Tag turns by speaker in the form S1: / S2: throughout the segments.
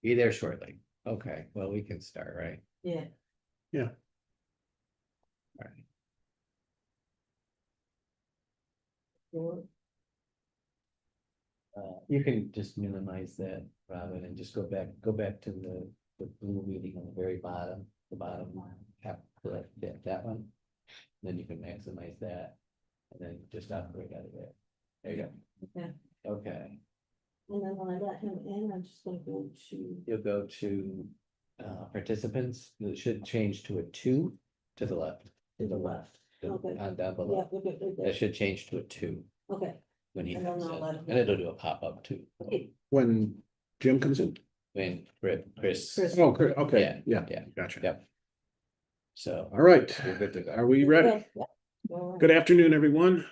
S1: Be there shortly. Okay, well, we can start, right?
S2: Yeah.
S1: All right. You can just minimize that, Robin, and just go back to the blue meeting on the very bottom, the bottom half, correct, that one. Then you can maximize that, and then just operate out of there. There you go.
S2: Okay.
S1: Okay,
S2: And then when I let him in, I'm just gonna go to,
S1: you'll go to participants. It should change to a 2 to the left.
S2: To the left. Okay.
S1: Down
S2: yeah,
S1: below.
S2: we're good, we're
S1: That
S2: good.
S1: should change to a 2
S2: Okay.
S1: when he
S2: And then
S1: comes
S2: I'll
S1: in,
S2: let him
S1: and it'll do a pop-up too.
S3: When Jim comes in?
S1: When Chris.
S2: Chris.
S3: Oh, okay, yeah,
S1: Yeah,
S3: gotcha.
S1: yep. So.
S3: All right,
S1: We're good to go.
S3: are we ready?
S2: Okay, yeah. All right.
S3: Good afternoon, everyone.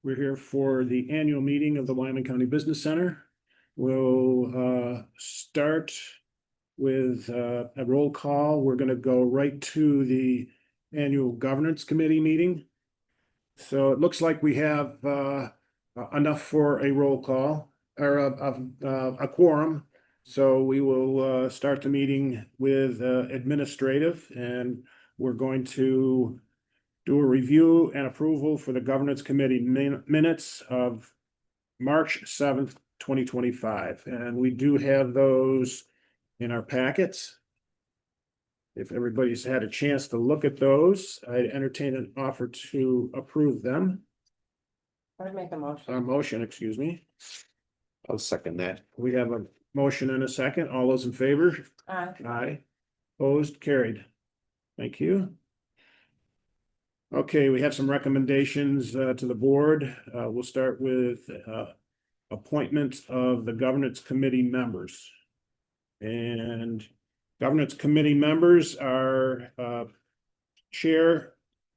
S3: We're here for the annual meeting of the Wyoming County Business Center. We'll start with a roll call. We're gonna go right to the annual governance committee meeting. So it looks like we have enough for a roll call or a quorum. So we will start the meeting with administrative, and we're going to do a review and approval for the governance committee minutes of March 7th, 2025. And we do have those in our packets. If everybody's had a chance to look at those, I'd entertain an offer to approve them.
S2: I'd make a motion.
S3: A motion, excuse me.
S4: I'll second that.
S3: We have a motion and a second. All those in favor? Aye. Opposed, carried. Thank you. Okay, we have some recommendations to the board. We'll start with appointment of the governance committee members. And governance committee members are Chair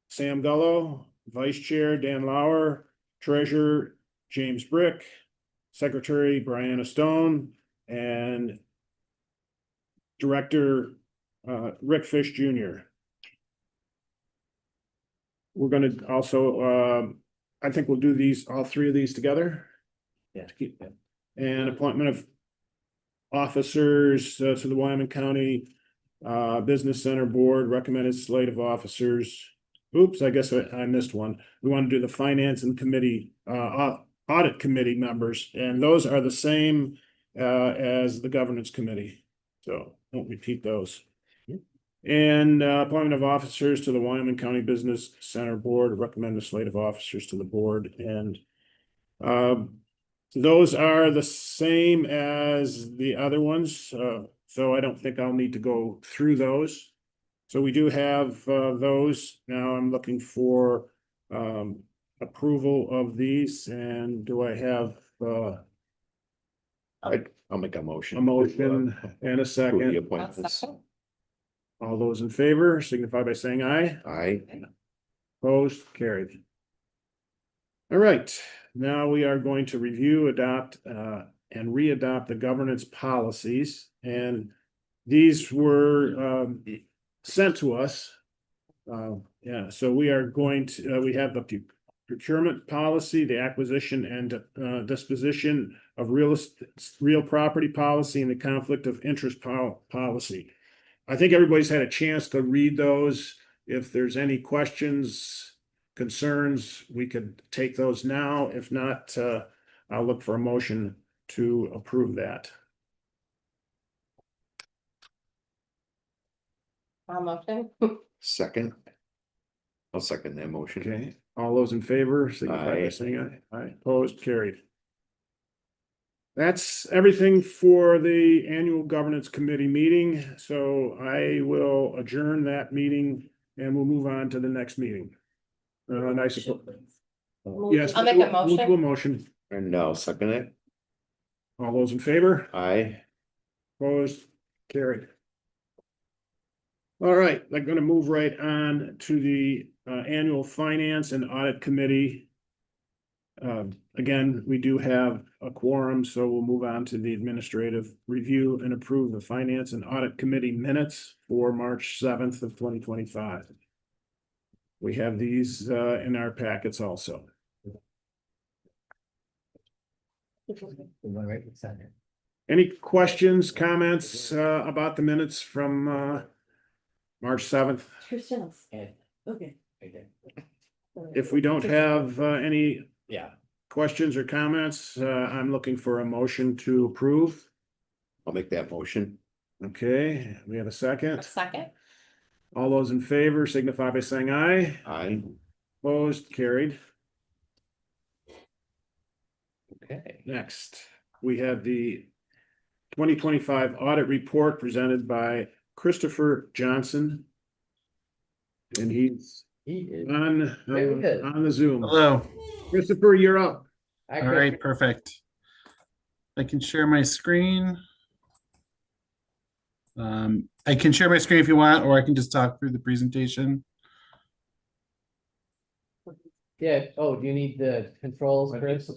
S3: Sam Gullo, Vice Chair Dan Lauer, Treasurer James Brick, Secretary Brianna Stone, and Director Rick Fish Jr. We're gonna also, I think we'll do these, all three of these together.
S1: Yeah.
S3: To keep that. And appointment of officers to the Wyoming County Business Center Board, recommended slate of officers. Oops, I guess I missed one. We want to do the finance and committee, audit committee members, and those are the same as the governance committee. So won't repeat those. And appointment of officers to the Wyoming County Business Center Board, recommend a slate of officers to the board, and those are the same as the other ones, so I don't think I'll need to go through those. So we do have those. Now I'm looking for approval of these, and do I have
S4: I'll make a motion.
S3: a motion and a
S4: To the
S3: second?
S4: appointments.
S3: All those in favor signify by saying aye.
S4: Aye.
S3: Opposed, carried. All right, now we are going to review, adopt, and re-adopt the governance policies, and these were sent to us. Yeah, so we are going to, we have the procurement policy, the acquisition and disposition of real property policy, and the conflict of interest policy. I think everybody's had a chance to read those. If there's any questions, concerns, we could take those now. If not, I'll look for a motion to approve that.
S2: Motion.
S4: Second. I'll second that motion.
S3: Okay, all those in favor, signify by
S4: Aye.
S3: saying aye. Aye, opposed, carried. That's everything for the annual governance committee meeting, so I will adjourn that meeting and we'll move on to the next meeting. And I suppose, yes.
S2: I'll make a
S3: we'll do
S2: motion.
S3: a motion.
S4: And I'll second it.
S3: All those in favor?
S4: Aye.
S3: Opposed, carried. All right, I'm gonna move right on to the annual finance and audit committee. Again, we do have a quorum, so we'll move on to the administrative review and approve the finance and audit committee minutes for March 7th of 2025. We have these in our packets also.
S1: The one right beside it.
S3: Any questions, comments, about the minutes from, March 7th?
S2: yourself,
S1: And,
S2: okay.
S1: okay,
S3: If we don't have, any
S1: yeah,
S3: questions or comments, I'm looking for a motion to approve.
S4: I'll make that motion.
S3: Okay, we have a second.
S5: A second.
S3: All those in favor signify by saying aye.
S4: Aye.
S3: Opposed, carried.
S1: okay.
S3: Next, we have the 2025 audit report presented by Christopher Johnson. And he's
S1: He is.
S3: on,
S1: Very good.
S3: on the Zoom.
S6: Hello.
S3: Christopher, you're up.
S1: Hi,
S6: All
S1: Chris.
S6: right, perfect. I can share my screen. I can share my screen if you want, or I can just talk through the presentation.
S1: Yeah, oh, do you need the controls, Chris?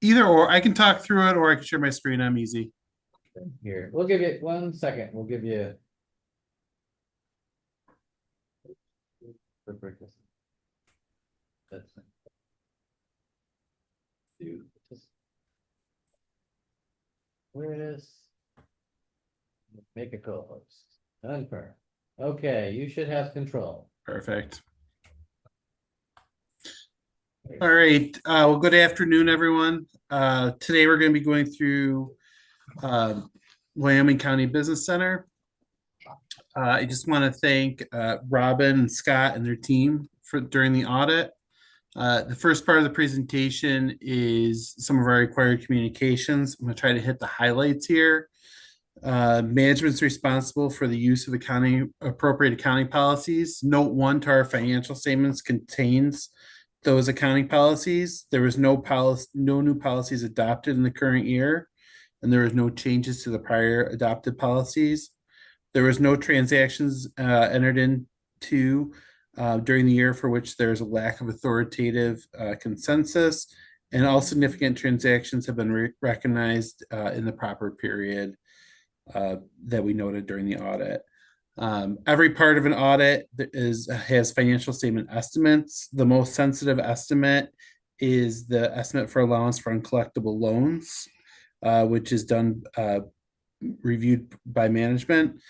S6: Either or, I can talk through it, or I can share my screen. I'm easy.
S1: Here, we'll give you 1 second, we'll give you. That's. Do, just. Where it is? Make a co-host, confirm, okay, you should have control.
S6: Perfect. All right, well, good afternoon, everyone. Today we're going to be going through Wyoming County Business Center. I just want to thank Robin and Scott and their team for during the audit. The first part of the presentation is some of our required communications. I'm going to try to hit the highlights here. Management's responsible for the use of appropriate accounting policies. Note 1 to our financial statements contains those accounting policies. There was no new policies adopted in the current year, and there was no changes to the prior adopted policies. There was no transactions entered into during the year for which there's a lack of authoritative consensus, and all significant transactions have been recognized in the proper period that we noted during the audit. Every part of an audit has financial statement estimates. The most sensitive estimate is the estimate for allowance for uncollectible loans, which is done reviewed by management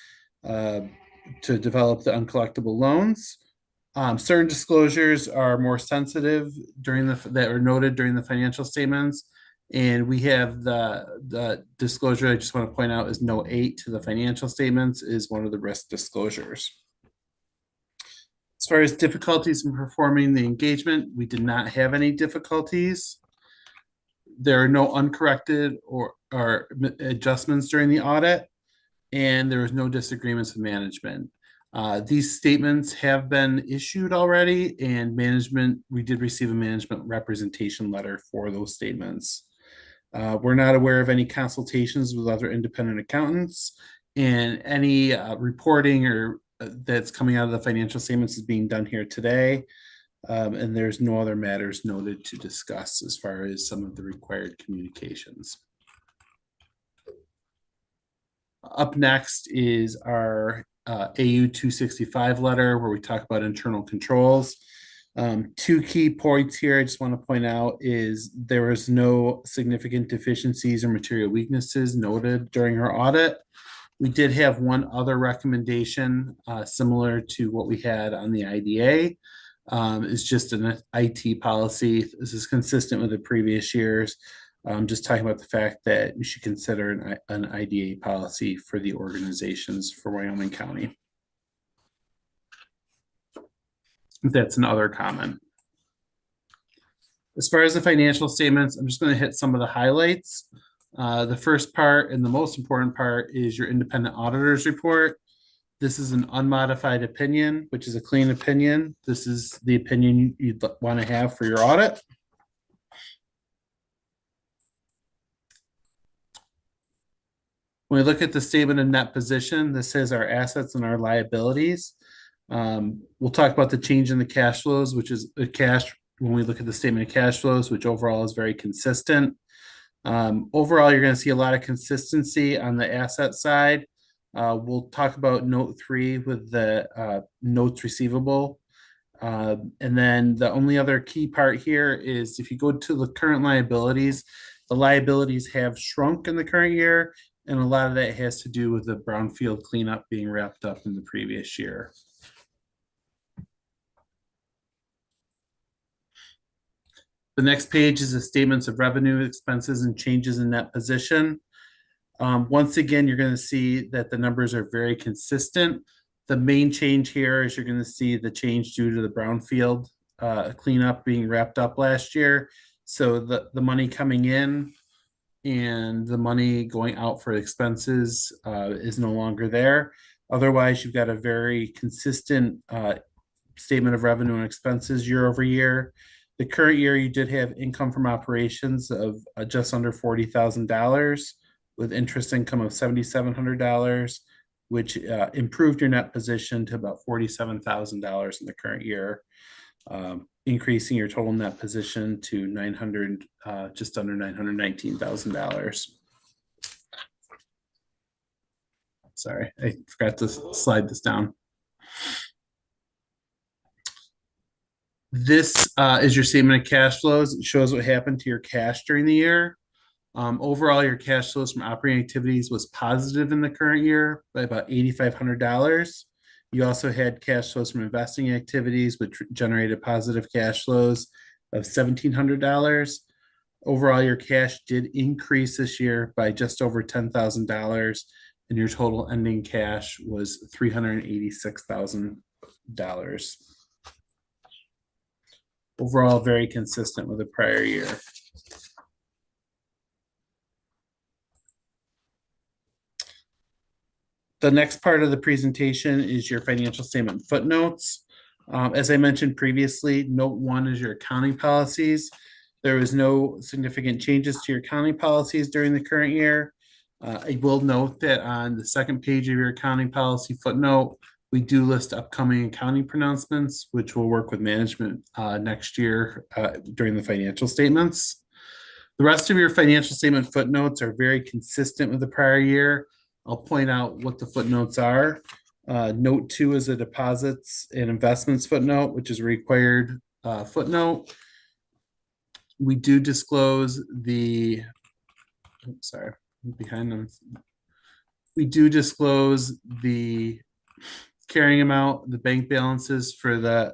S6: to develop the uncollectible loans. Certain disclosures are more sensitive that are noted during the financial statements. And we have the disclosure I just want to point out is note 8 to the financial statements is one of the risk disclosures. As far as difficulties in performing the engagement, we did not have any difficulties. There are no uncorrected or adjustments during the audit, and there was no disagreements with management. These statements have been issued already, and we did receive a management representation letter for those statements. We're not aware of any consultations with other independent accountants, and any reporting or that's coming out of the financial statements is being done here today. And there's no other matters noted to discuss as far as some of the required communications. Up next is our AU 265 letter where we talk about internal controls. 2 key points here I just want to point out is there was no significant deficiencies or material weaknesses noted during our audit. We did have one other recommendation similar to what we had on the IDA. It's just an IT policy. This is consistent with the previous years. Just talking about the fact that we should consider an IDA policy for the organizations for Wyoming County. That's another comment. As far as the financial statements, I'm just going to hit some of the highlights. The first part and the most important part is your independent auditor's report. This is an unmodified opinion, which is a clean opinion. This is the opinion you'd want to have for your audit. When we look at the statement of net position, this is our assets and our liabilities. We'll talk about the change in the cash flows, which is the cash when we look at the statement of cash flows, which overall is very consistent. Overall, you're going to see a lot of consistency on the asset side. We'll talk about note 3 with the notes receivable. And then the only other key part here is if you go to the current liabilities, The liabilities have shrunk in the current year, and a lot of that has to do with the brownfield cleanup being wrapped up in the previous year. The next page is the statements of revenue, expenses, and changes in net position. Once again, you're going to see that the numbers are very consistent. The main change here is you're going to see the change due to the brownfield cleanup being wrapped up last year. So the money coming in and the money going out for expenses is no longer there. Otherwise, you've got a very consistent statement of revenue and expenses year over year. The current year, you did have income from operations of just under $40,000 with interest income of $7,700, which improved your net position to about $47,000 in the current year, increasing your total net position to just under $919,000. Sorry, I forgot to slide this down. This is your statement of cash flows. It shows what happened to your cash during the year. Overall, your cash flows from operating activities was positive in the current year by about $8,500. You also had cash flows from investing activities, which generated positive cash flows of $1,700. Overall, your cash did increase this year by just over $10,000, and your total ending cash was $386,000. Overall, very consistent with the prior year. The next part of the presentation is your financial statement footnotes. As I mentioned previously, note 1 is your accounting policies. There was no significant changes to your accounting policies during the current year. I will note that on the second page of your accounting policy footnote, we do list upcoming accounting pronouncements, which will work with management next year during the financial statements. The rest of your financial statement footnotes are very consistent with the prior year. I'll point out what the footnotes are. Note 2 is a deposits and investments footnote, which is a required footnote. We do disclose the, sorry, I'm behind them. We do disclose the carrying amount, the bank balances for the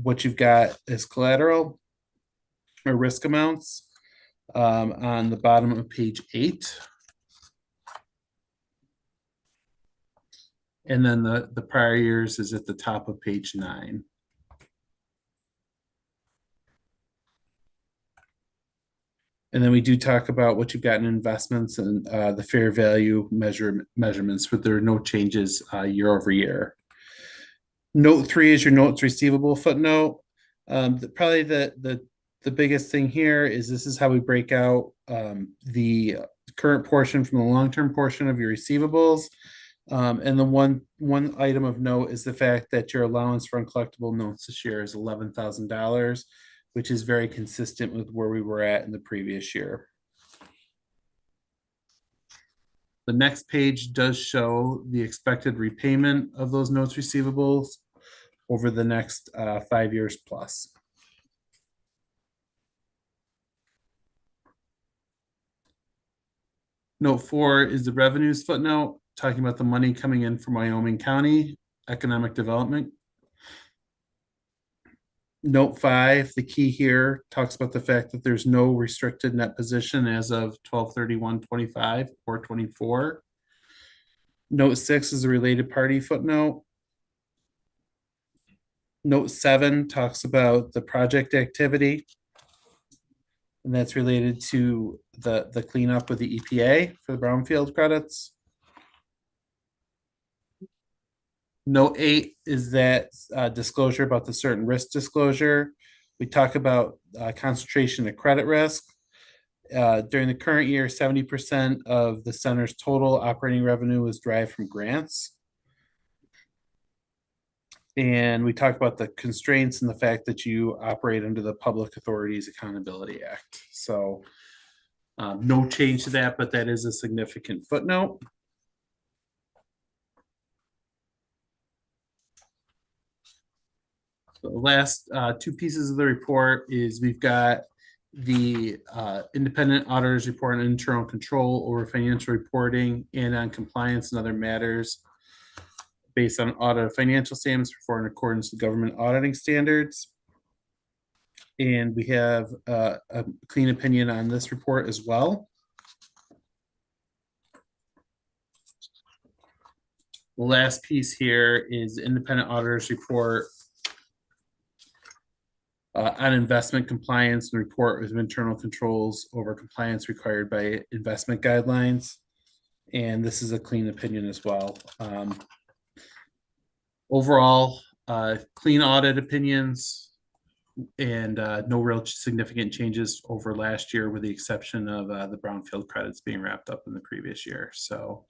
S6: what you've got as collateral or risk amounts on the bottom of page 8. And then the prior years is at the top of page 9. And then we do talk about what you've got in investments and the fair value measurements, but there are no changes year over year. Note 3 is your notes receivable footnote. Probably the biggest thing here is this is how we break out the current portion from the long-term portion of your receivables. And the one item of note is the fact that your allowance for uncollectible notes this year is $11,000, which is very consistent with where we were at in the previous year. The next page does show the expected repayment of those notes receivables over the next 5 years plus. Note 4 is the revenues footnote, talking about the money coming in from Wyoming County Economic Development. Note 5, the key here talks about the fact that there's no restricted net position as of 12/31/25 or 24. Note 6 is a related party footnote. Note 7 talks about the project activity, and that's related to the cleanup with the EPA for the brownfield credits. Note 8 is that disclosure about the certain risk disclosure. We talk about concentration of credit risk. During the current year, 70% of the center's total operating revenue was derived from grants. And we talk about the constraints and the fact that you operate under the Public Authorities Accountability Act. So no change to that, but that is a significant footnote. The last two pieces of the report is we've got the independent auditors report on internal control over financial reporting and on compliance and other matters based on audit of financial statements performed in accordance with government auditing standards. And we have a clean opinion on this report as well. The last piece here is the independent auditors report on investment compliance and report with internal controls over compliance required by investment guidelines. And this is a clean opinion as well. Overall, clean audit opinions and no real significant changes over last year with the exception of the brownfield credits being wrapped up in the previous year. So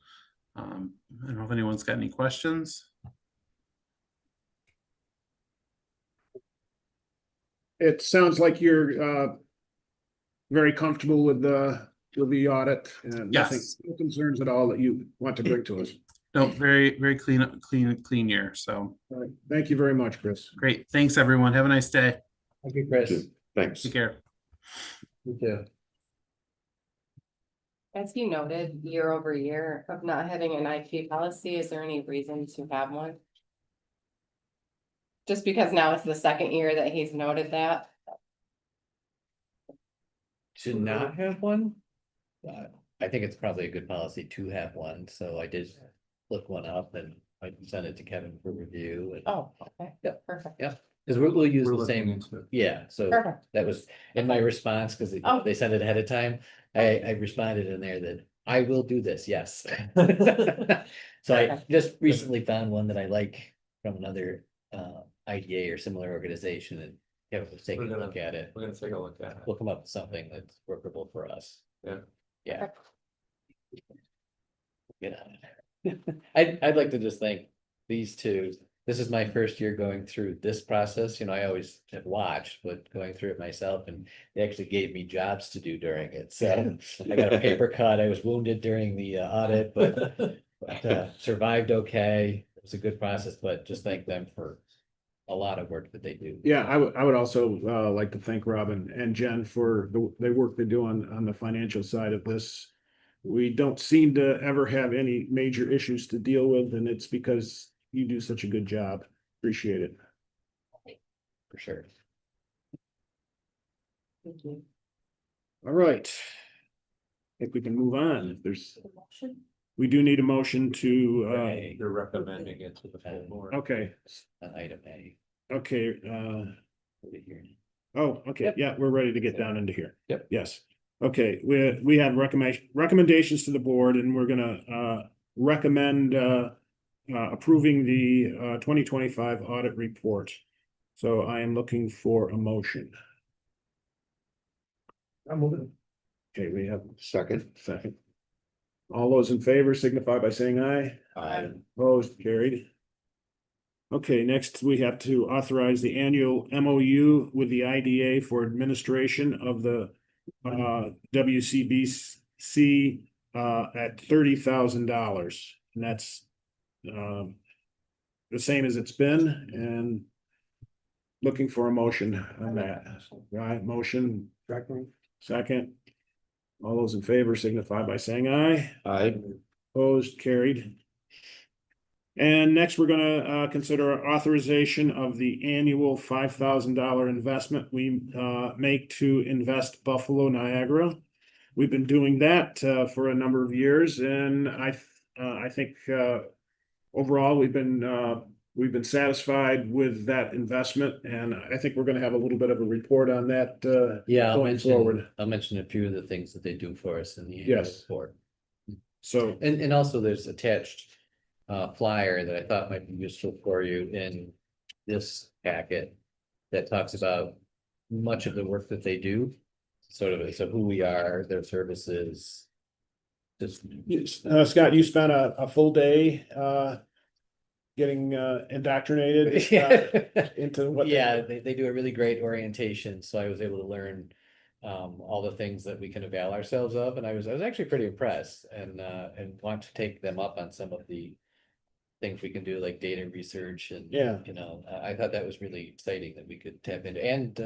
S6: I don't know if anyone's got any questions.
S3: It sounds like you're very comfortable with the audit and nothing,
S6: Yes.
S3: no concerns at all that you want to bring to us.
S6: No, very clean year. So
S3: All right. Thank you very much, Chris.
S6: great. Thanks, everyone. Have a nice day.
S1: Thank you, Chris.
S4: Thanks.
S6: Take care.
S1: You too.
S5: As you noted, year over year of not having an IT policy, is there any reason to have one? Just because now it's the second year that he's noted that.
S1: To not have one? I think it's probably a good policy to have one, so I did look one up and I sent it to Kevin for review. And
S5: Oh, okay.
S1: Yep.
S5: Perfect.
S1: Yeah, because we'll use
S7: We're
S1: the
S7: looking
S1: same,
S7: into it.
S1: yeah, so
S5: Perfect.
S1: that was in my response, because
S5: Oh.
S1: they sent it ahead of time. I responded in there that I will do this, yes. So I
S5: Okay.
S1: just recently found one that I like from another IDA or similar organization, and Kevin was taking a look at it.
S7: We're gonna take a look at it.
S1: We'll come up with something that's workable for us.
S7: Yeah.
S1: Yeah. Get on it. I'd like to just thank these two. This is my first year going through this process. You know, I always have watched, but going through it myself, and they actually gave me jobs to do during it. So I got a paper cut. I was wounded during the audit, but survived okay. It was a good process, but just thank them for a lot of work that they do.
S3: Yeah, I would also like to thank Robin and Jen for the work they do on the financial side of this. We don't seem to ever have any major issues to deal with, and it's because you do such a good job. Appreciate it.
S1: For sure.
S5: Thank you.
S3: All right. I think we can move on. If there's, we do need a motion to,
S1: Right.
S7: You're recommending it to the full board.
S3: okay,
S1: On item A.
S3: okay,
S1: Put it here.
S3: oh, okay,
S1: Yep.
S3: yeah, we're ready to get down into here.
S1: Yep.
S3: Yes. Okay, we have recommendations to the board, and we're gonna recommend approving the 2025 audit report. So I am looking for a motion.
S7: I'm moving.
S3: Okay, we have
S4: Second.
S3: second. All those in favor signify by saying aye. Opposed, carried. Okay, next we have to authorize the annual MOU with the IDA for administration of the WCBC at $30,000. And that's the same as it's been, and looking for a motion on that. Right, motion, second. All those in favor signify by saying aye.
S4: Aye.
S3: Opposed, carried. And next, we're gonna consider authorization of the annual $5,000 investment we make to invest Buffalo Niagara. We've been doing that for a number of years, and I think overall, we've been satisfied with that investment, and I think we're gonna have a little bit of a report on that
S1: Yeah,
S3: going forward.
S1: I'll mention a few of the things that they do for us in the annual
S3: Yes.
S1: report.
S3: So,
S1: And also there's attached flyer that I thought might be useful for you in this packet that talks about much of the work that they do. Sort of, so who we are, their services. Just,
S3: Scott, you spent a full day getting indoctrinated into what?
S1: yeah, they do a really great orientation, so I was able to learn all the things that we can avail ourselves of, and I was actually pretty impressed, and want to take them up on some of the things we can do, like data research and.
S3: Yeah.
S1: You know, I thought that was really exciting that we could tap into, and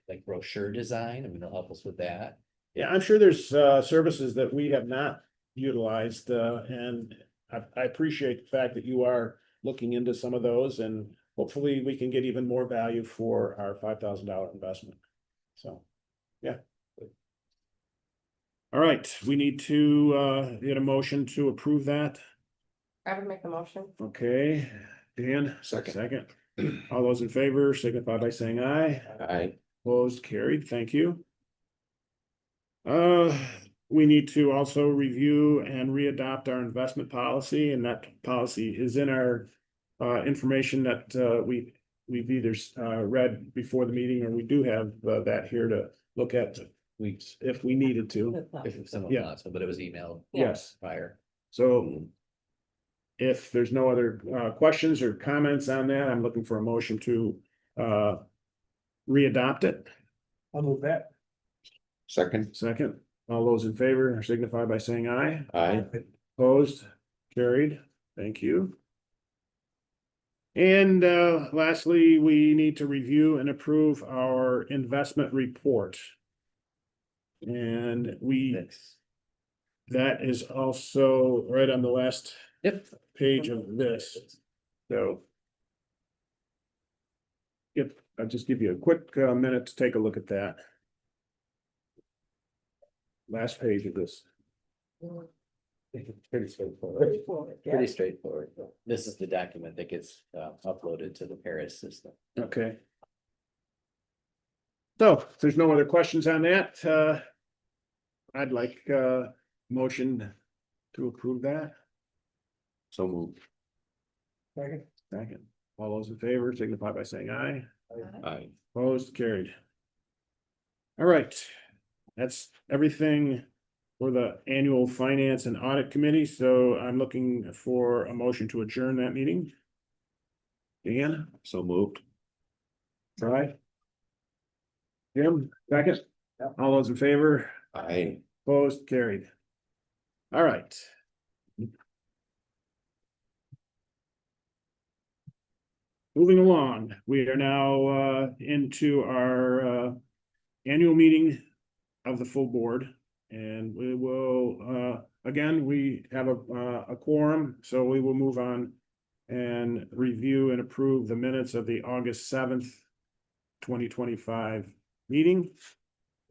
S1: like brochure design, I mean, they'll help us with that.
S3: Yeah, I'm sure there's services that we have not utilized, and I appreciate the fact that you are looking into some of those, and hopefully we can get even more value for our $5,000 investment. So, yeah. All right, we need to get a motion to approve that.
S5: I would make the motion.
S3: Okay, Dan,
S4: Second.
S3: second. All those in favor signify by saying aye.
S4: Aye.
S3: Opposed, carried, thank you. We need to also review and readopt our investment policy, and that policy is in our information that we've either read before the meeting, or we do have that here to look at
S1: Weeks,
S3: if we needed to.
S1: if someone
S3: Yeah.
S1: wants, but it was emailed
S3: Yes,
S1: prior.
S3: so if there's no other questions or comments on that, I'm looking for a motion to readopt it.
S7: I'll move that.
S4: Second.
S3: Second, all those in favor signify by saying aye.
S4: Aye.
S3: Opposed, carried, thank you. And lastly, we need to review and approve our investment report. And that is also right on the last
S1: Yep.
S3: page of this, so. I'll just give you a quick minute to take a look at that. Last page of this.
S1: Pretty straightforward.
S2: Yeah.
S1: Pretty straightforward. This is the document that gets uploaded to the Paris system.
S3: Okay. So if there's no other questions on that, I'd like motion to approve that.
S4: So moved.
S3: Second, all those in favor signify by saying aye.
S4: Aye.
S3: Opposed, carried. All right, that's everything for the annual finance and audit committee, so I'm looking for a motion to adjourn that meeting. Dan,
S4: So moved.
S3: try. Jim, second, all those in favor,
S4: Aye.
S3: opposed, carried. All right. Moving along, we are now into our annual meeting of the full board. And we will, again, we have a quorum, so we will move on and review and approve the minutes of the August 7th, 2025 meeting.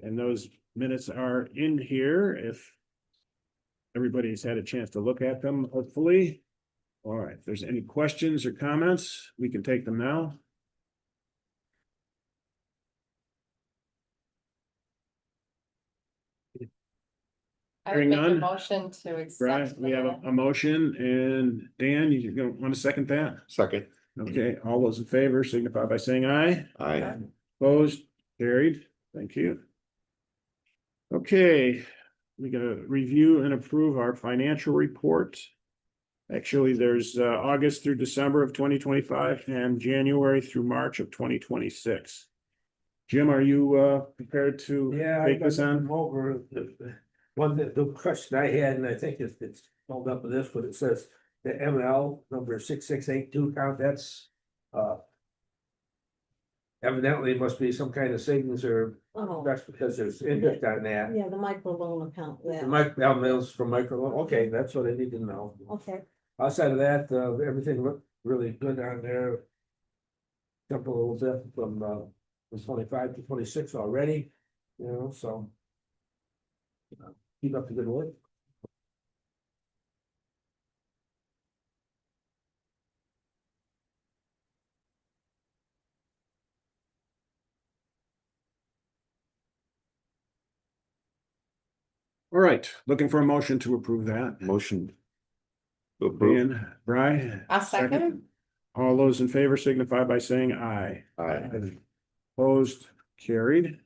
S3: And those minutes are in here if everybody's had a chance to look at them, hopefully. All right, if there's any questions or comments, we can take them now.
S5: I
S3: Hearing
S5: would make a
S3: none.
S5: motion to accept.
S3: Right, we have a motion, and Dan, you gonna want to second that?
S4: Second.
S3: Okay, all those in favor signify by saying aye.
S4: Aye.
S3: Opposed, carried, thank you. Okay, we gotta review and approve our financial report. Actually, there's August through December of 2025 and January through March of 2026. Jim, are you prepared to
S7: Yeah, I
S3: take
S7: got
S3: this on?
S7: them over one that the question I had, and I think it's held up with this, but it says the ML number 6682 count, that's evidently it must be some kind of savings, or
S2: Oh,
S7: that's because there's interest on that.
S2: yeah, the micro loan account,
S7: The
S2: yeah,
S7: MLs from micro, okay, that's what I need to know.
S2: okay.
S7: Outside of that, everything looked really good on there. Jump a little bit from 25 to 26 already, you know, so. Keep up the good work.
S3: All right, looking for a motion to approve that.
S4: Motion. To approve.
S3: Dan, Bry.
S5: I'll second.
S3: All those in favor signify by saying aye.
S4: Aye.
S3: Opposed, carried.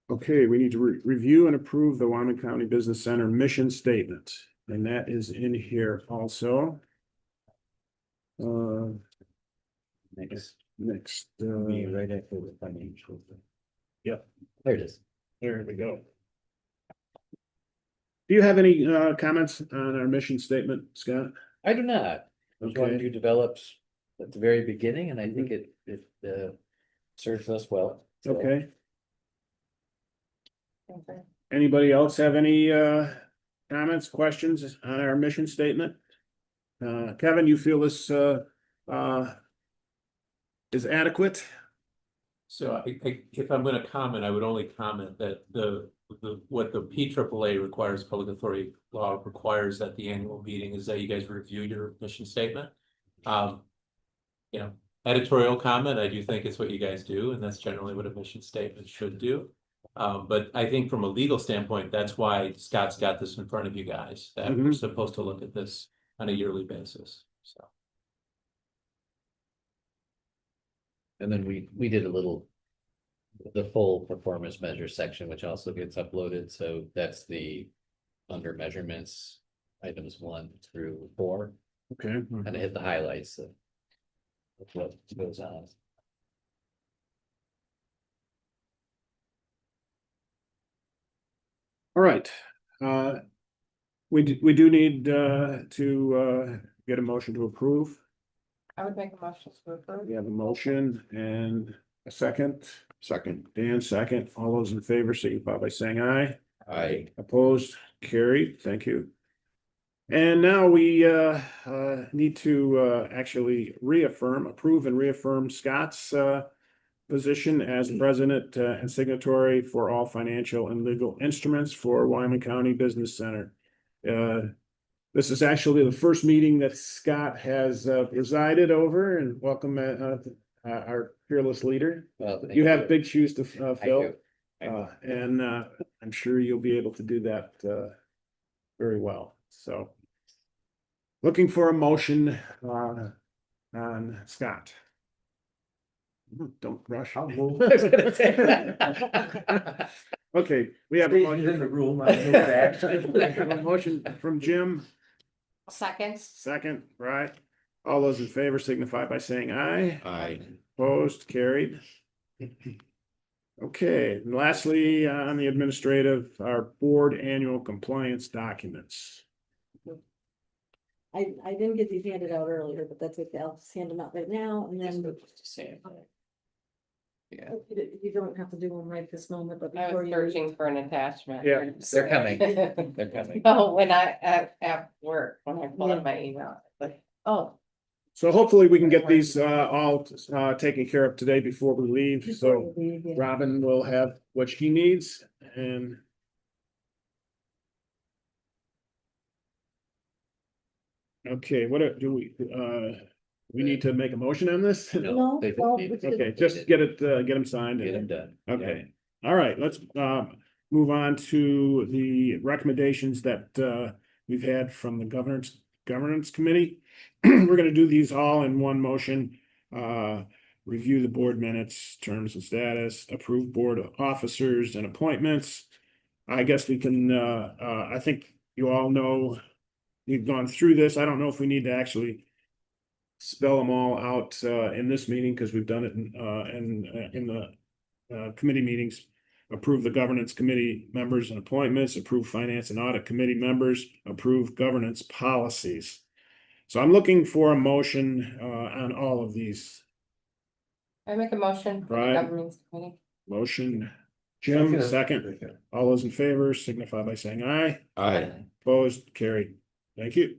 S3: Okay, we need to review and approve the Wyoming County Business Center mission statement, and that is in here also. Next,
S1: Be right after the financial.
S3: Yep.
S1: There it is.
S3: there we go. Do you have any comments on our mission statement, Scott?
S1: I do not. It was one
S3: Okay.
S1: you developed at the very beginning, and I think it serves us well. So,
S3: Okay.
S5: Okay.
S3: Anybody else have any comments, questions on our mission statement? Kevin, you feel this is adequate?
S8: So if I'm gonna comment, I would only comment that what the PAAA requires, public authority law requires at the annual meeting is that you guys review your mission statement. You know, editorial comment, I do think is what you guys do, and that's generally what a mission statement should do. But I think from a legal standpoint, that's why Scott's got this in front of you guys, that we're supposed to look at this on a yearly basis, so.
S1: and then we did a little. The full performance measure section, which also gets uploaded, so that's the under measurements, items 1 through 4,
S3: Okay.
S1: and I hit the highlights of what goes on.
S3: All right. We do need to get a motion to approve.
S5: I would make a motion to approve.
S3: We have a motion and a second.
S4: Second.
S3: Dan, second. All those in favor, signify by saying aye.
S4: Aye.
S3: Opposed, carried. Thank you. And now we need to actually approve and reaffirm Scott's position as president and signatory for all financial and legal instruments for Wyoming County Business Center. This is actually the first meeting that Scott has presided over, and welcome our fearless leader.
S1: Well, thank
S3: You have big shoes to fill.
S1: I do.
S3: And I'm sure you'll be able to do that very well. So looking for a motion on Scott. Don't rush.
S7: I'll move.
S3: Okay, we have a
S7: He's
S3: motion.
S7: in the room. I move back.
S3: We have a motion from Jim,
S5: Second.
S3: second, right? All those in favor signify by saying aye.
S4: Aye.
S3: Opposed, carried. Okay, and lastly, on the administrative, our board annual compliance documents.
S2: I didn't get these handed out earlier, but that's okay, I'll just hand them out right now, and then
S1: Yeah,
S2: you don't have to do them right this moment, but
S5: I
S2: before
S5: was
S2: you.
S5: searching for an attachment.
S3: Yeah,
S1: they're coming. They're coming.
S5: Oh, when at work, when I pull up my email, like, oh.
S3: So hopefully we can get these all taken care of today before we leave,
S2: Before
S3: so
S2: you leave, yeah.
S3: Robin will have what she needs and. Okay, do we need to make a motion on this?
S2: No,
S1: they
S2: no,
S1: need-
S2: it's
S3: Okay, just get them signed.
S1: Get them
S3: and-
S1: done.
S3: Okay, all right, let's move on to the recommendations that we've had from the governance committee. We're gonna do these all in one motion. Review the board minutes, terms and status, approve board officers and appointments. I guess we can, I think you all know, we've gone through this. I don't know if we need to actually spell them all out in this meeting, because we've done it in the committee meetings. Approve the governance committee members and appointments, approve finance and audit committee members, approve governance policies. So I'm looking for a motion on all of these.
S5: I make a motion for the
S3: Right.
S5: governance committee.
S3: Motion, Jim, second. All those in favor signify by saying aye.
S4: Aye.
S3: Opposed, carried. Thank you.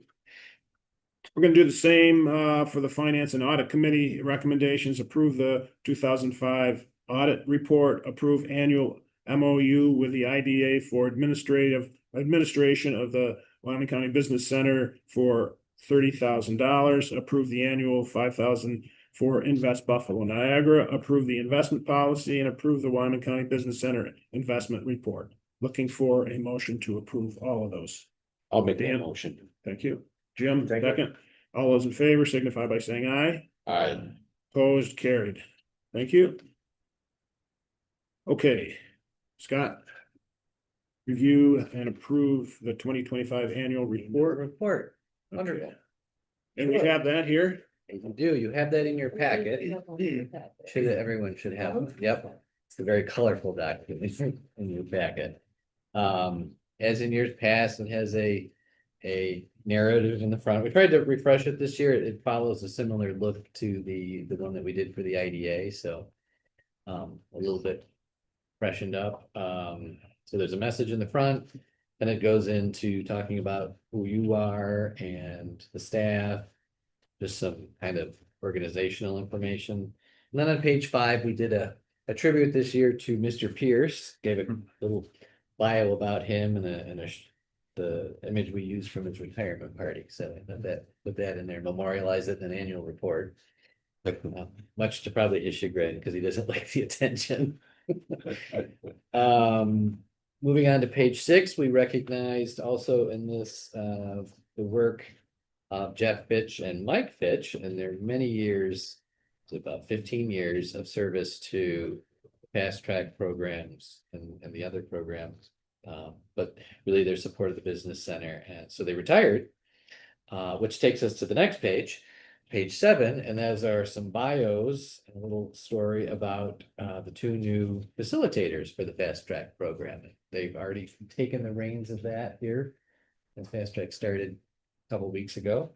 S3: We're gonna do the same for the Finance and Audit Committee recommendations. Approve the 2005 audit report, approve annual MOU with the IDA for administration of the Wyoming County Business Center for $30,000, approve the annual $5,000 for Invest Buffalo Niagara, approve the investment policy, and approve the Wyoming County Business Center investment report. Looking for a motion to approve all of those.
S4: I'll make that
S3: Dan.
S4: motion.
S3: Thank you. Jim,
S7: Thank you.
S3: second. All those in favor signify by saying aye.
S4: Aye.
S3: Opposed, carried. Thank you. Okay, Scott. Review and approve the 2025 annual report.
S1: Report. Wonderful.
S3: Okay. And we have that here.
S1: You do, you have that in your packet. Everyone should have, yep. It's a very colorful document in your packet. as in years past, it has a narrative in the front. We tried to refresh it this year. It follows a similar look to the one that we did for the IDA, so a little bit freshened up. So there's a message in the front, and it goes into talking about who you are and the staff, just some kind of organizational information. And then on page 5, we did a tribute this year to Mr. Pierce, gave a little bio about him the image we used from his retirement party. So put that in there, memorialize it in an annual report. Much to probably issue Greg because he doesn't like the attention. Moving on to page 6, we recognized also in this the work of Jeff Fitch and Mike Fitch and their many years, it's about 15 years of service to fast track programs and the other programs. But really their support of the business center. And so they retired, which takes us to the next page. Page 7, and those are some bios and a little story about the 2 new facilitators for the fast track program. They've already taken the reins of that here. And fast track started a couple weeks ago.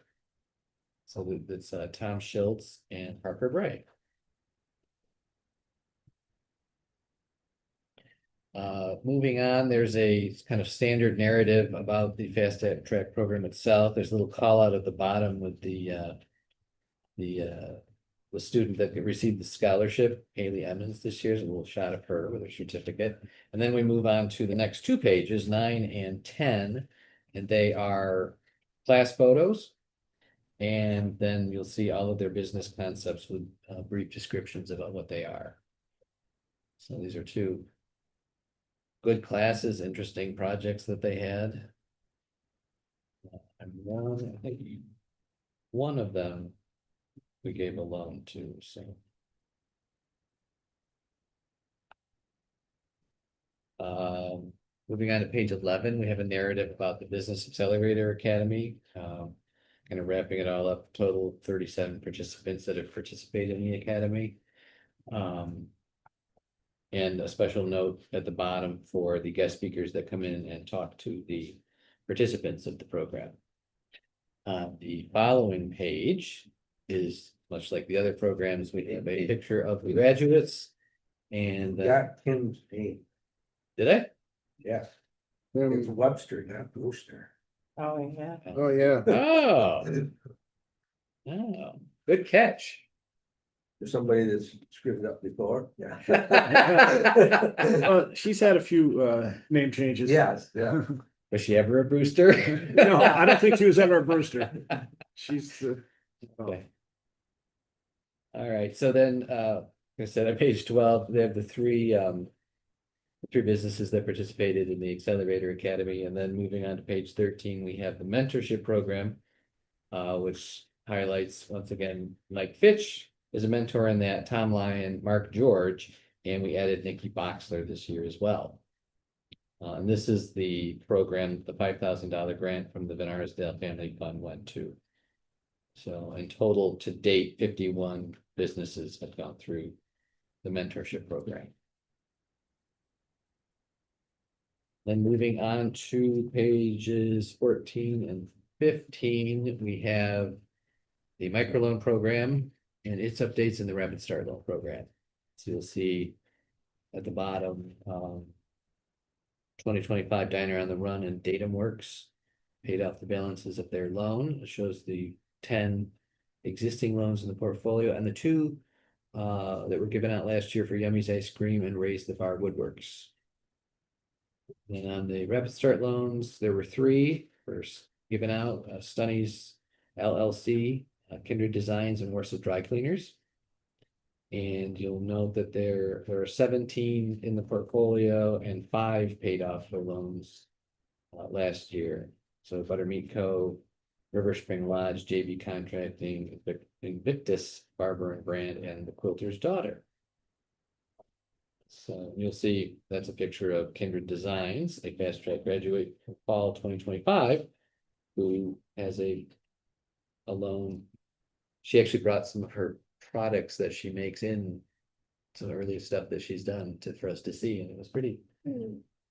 S1: So it's Tom Schultz and Parker Bray. Moving on, there's a kind of standard narrative about the fast track program itself. There's a little call out at the bottom with the student that received the scholarship, Haley Emmons, this year's a little shot of her with her certificate. And then we move on to the next 2 pages, 9 and 10, and they are class photos. And then you'll see all of their business concepts with brief descriptions about what they are. So these are 2 good classes, interesting projects that they had. And I think one of them we gave a loan to, so. Moving on to page 11, we have a narrative about the Business Accelerator Academy. Kind of wrapping it all up, total 37 participants that have participated in the academy. And a special note at the bottom for the guest speakers that come in and talk to the participants of the program. The following page is much like the other programs. We have a picture of the graduates and
S7: Got Tim's name,
S1: did I?
S7: yes. It's Webster, not Brewster.
S5: Oh, yeah.
S3: Oh, yeah.
S1: Oh, good catch.
S7: There's somebody that's screwed up before, yeah.
S3: She's had a few name changes.
S7: Yes, yeah.
S1: Was she ever a Brewster?
S3: No, I don't think she was ever a Brewster. She's
S1: Okay. All right, so then, like I said, on page 12, they have the 3 businesses that participated in the Accelerator Academy, and then moving on to page 13, we have the mentorship program, which highlights, once again, Mike Fitch is a mentor in that, Tom Lyon, Mark George, and we added Nikki Boxler this year as well. And this is the program, the $5,000 grant from the Van Arsdale Family Fund went to. So in total, to date, 51 businesses have gone through the mentorship program. Then moving on to pages 14 and 15, we have the microloan program and its updates in the Rapid Start Loan program. So you'll see at the bottom, 2025 Diner on the Run and Datum Works paid off the balances of their loan. It shows the 10 existing loans in the portfolio and the 2 that were given out last year for Yummy's Ice Cream and Raise the Bar Woodworks. And on the Rapid Start loans, there were 3 first given out, Stunny's LLC, Kindred Designs, and Warsaw Dry Cleaners. And you'll note that there are 17 in the portfolio and 5 paid off their loans last year. So Buttermeat Co., River Spring Lodge, JB Contracting, Invictus Barber and Brand, and the Quilter's Daughter. So you'll see that's a picture of Kindred Designs, a fast track graduate from fall 2025, who has a loan. She actually brought some of her products that she makes in some early stuff that she's done for us to see, and it was pretty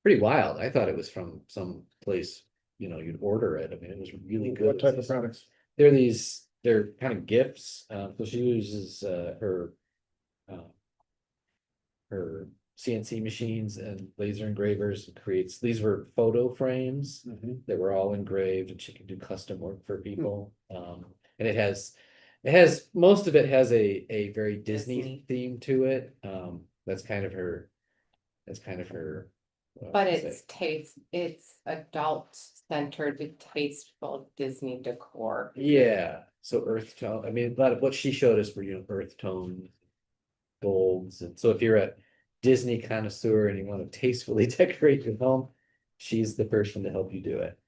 S1: pretty wild. I thought it was from some place, you know, you'd order it. I mean, it was really good.
S3: What type of products?
S1: They're kind of gifts. So she uses uh, her CNC machines and laser engravers and creates, these were photo frames that were all engraved, and she can do custom work for people. And most of it has a very Disney
S5: Disney.
S1: theme to it. That's kind of her,
S5: But it's adult centered, tasteful Disney decor.
S1: yeah, so earth tone, I mean, a lot of what she showed us were, you know, earth tone golds, and so if you're a Disney connoisseur and you want to tastefully decorate your home, she's the person to help you do it.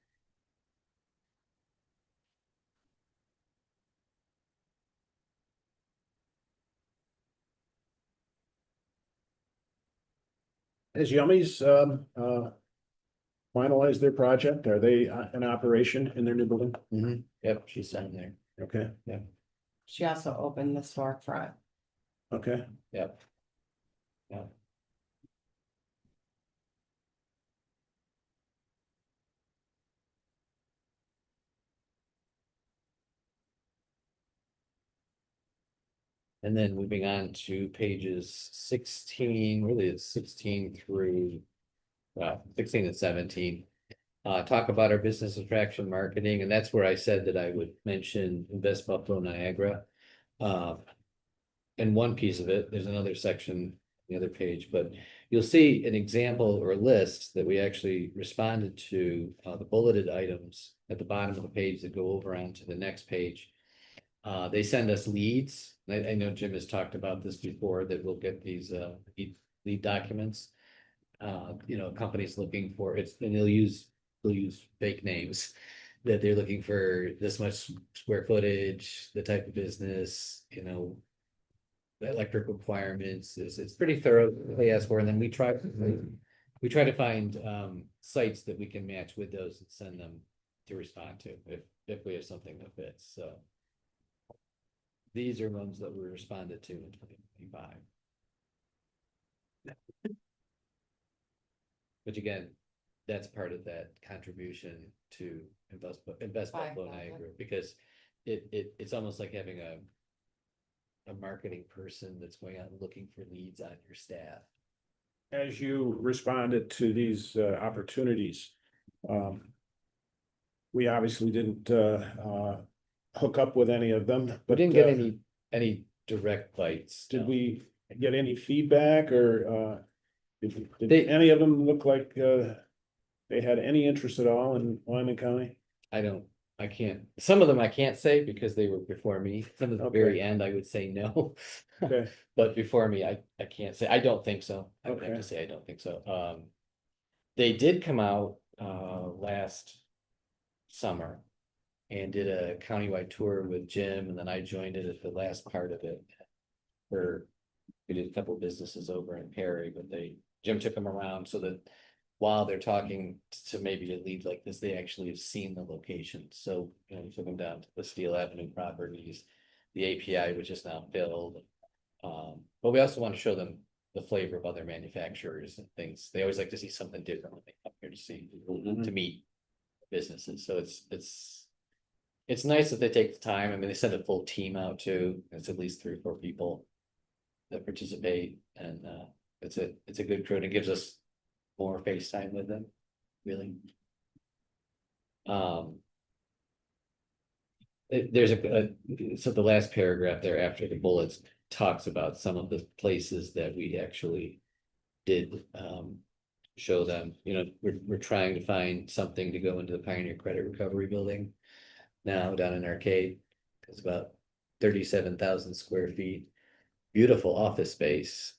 S3: Has Yummy's finalized their project? Are they in operation in their new building?
S1: Yep, she's down there.
S3: Okay,
S5: She also opened the storefront.
S3: okay.
S1: Yep. Yeah. And then moving on to pages 16, really it's 16 through 16 and 17. Talk about our business attraction marketing, and that's where I said that I would mention Invest Buffalo Niagara. And one piece of it, there's another section, the other page, but you'll see an example or a list that we actually responded to, the bulleted items at the bottom of the page that go over onto the next page. They send us leads. I know Jim has talked about this before, that we'll get these lead documents. You know, companies looking for it, and they'll use fake names that they're looking for this much square footage, the type of business, you know, the electric requirements. It's pretty thorough, they ask for, and then we try to find sites that we can match with those and send them to respond to if we have something that fits. So these are ones that we responded to in 2025. Which again, that's part of that contribution to Invest Buffalo
S5: 5,000.
S1: Niagara, because it's almost like having a marketing person that's going out and looking for leads on your staff.
S3: As you responded to these opportunities, we obviously didn't hook up with any of them.
S1: We
S3: But
S1: didn't get any direct bites.
S3: did
S1: no.
S3: we get any feedback, or did
S1: They-
S3: any of them look like they had any interest at all in Wyoming County?
S1: I can't, some of them I can't say because they were before me. Some of the very
S3: Okay.
S1: end, I would say no.
S3: Okay.
S1: But before me, I can't say, I don't think so. I would have
S3: Okay.
S1: to say, I don't think so. They did come out last summer and did a countywide tour with Jim, and then I joined it at the last part of it. We did a couple of businesses over in Perry, but Jim took them around so that while they're talking to maybe a lead like this, they actually have seen the location. So, you know, we took them down to the Steel Avenue properties, the API, which is now filled. But we also want to show them the flavor of other manufacturers and things. They always like to see something different when they come here to see, to meet businesses. So it's nice that they take the time. I mean, they send a full team out too. It's at least 3 or 4 people that participate, and it's a good crew, and it gives us more face time with them, really. There's so the last paragraph there after the bullets talks about some of the places that we actually did show them. You know, we're trying to find something to go into the Pioneer Credit Recovery Building now down in Arcade. It's about 37,000 square feet, beautiful office space.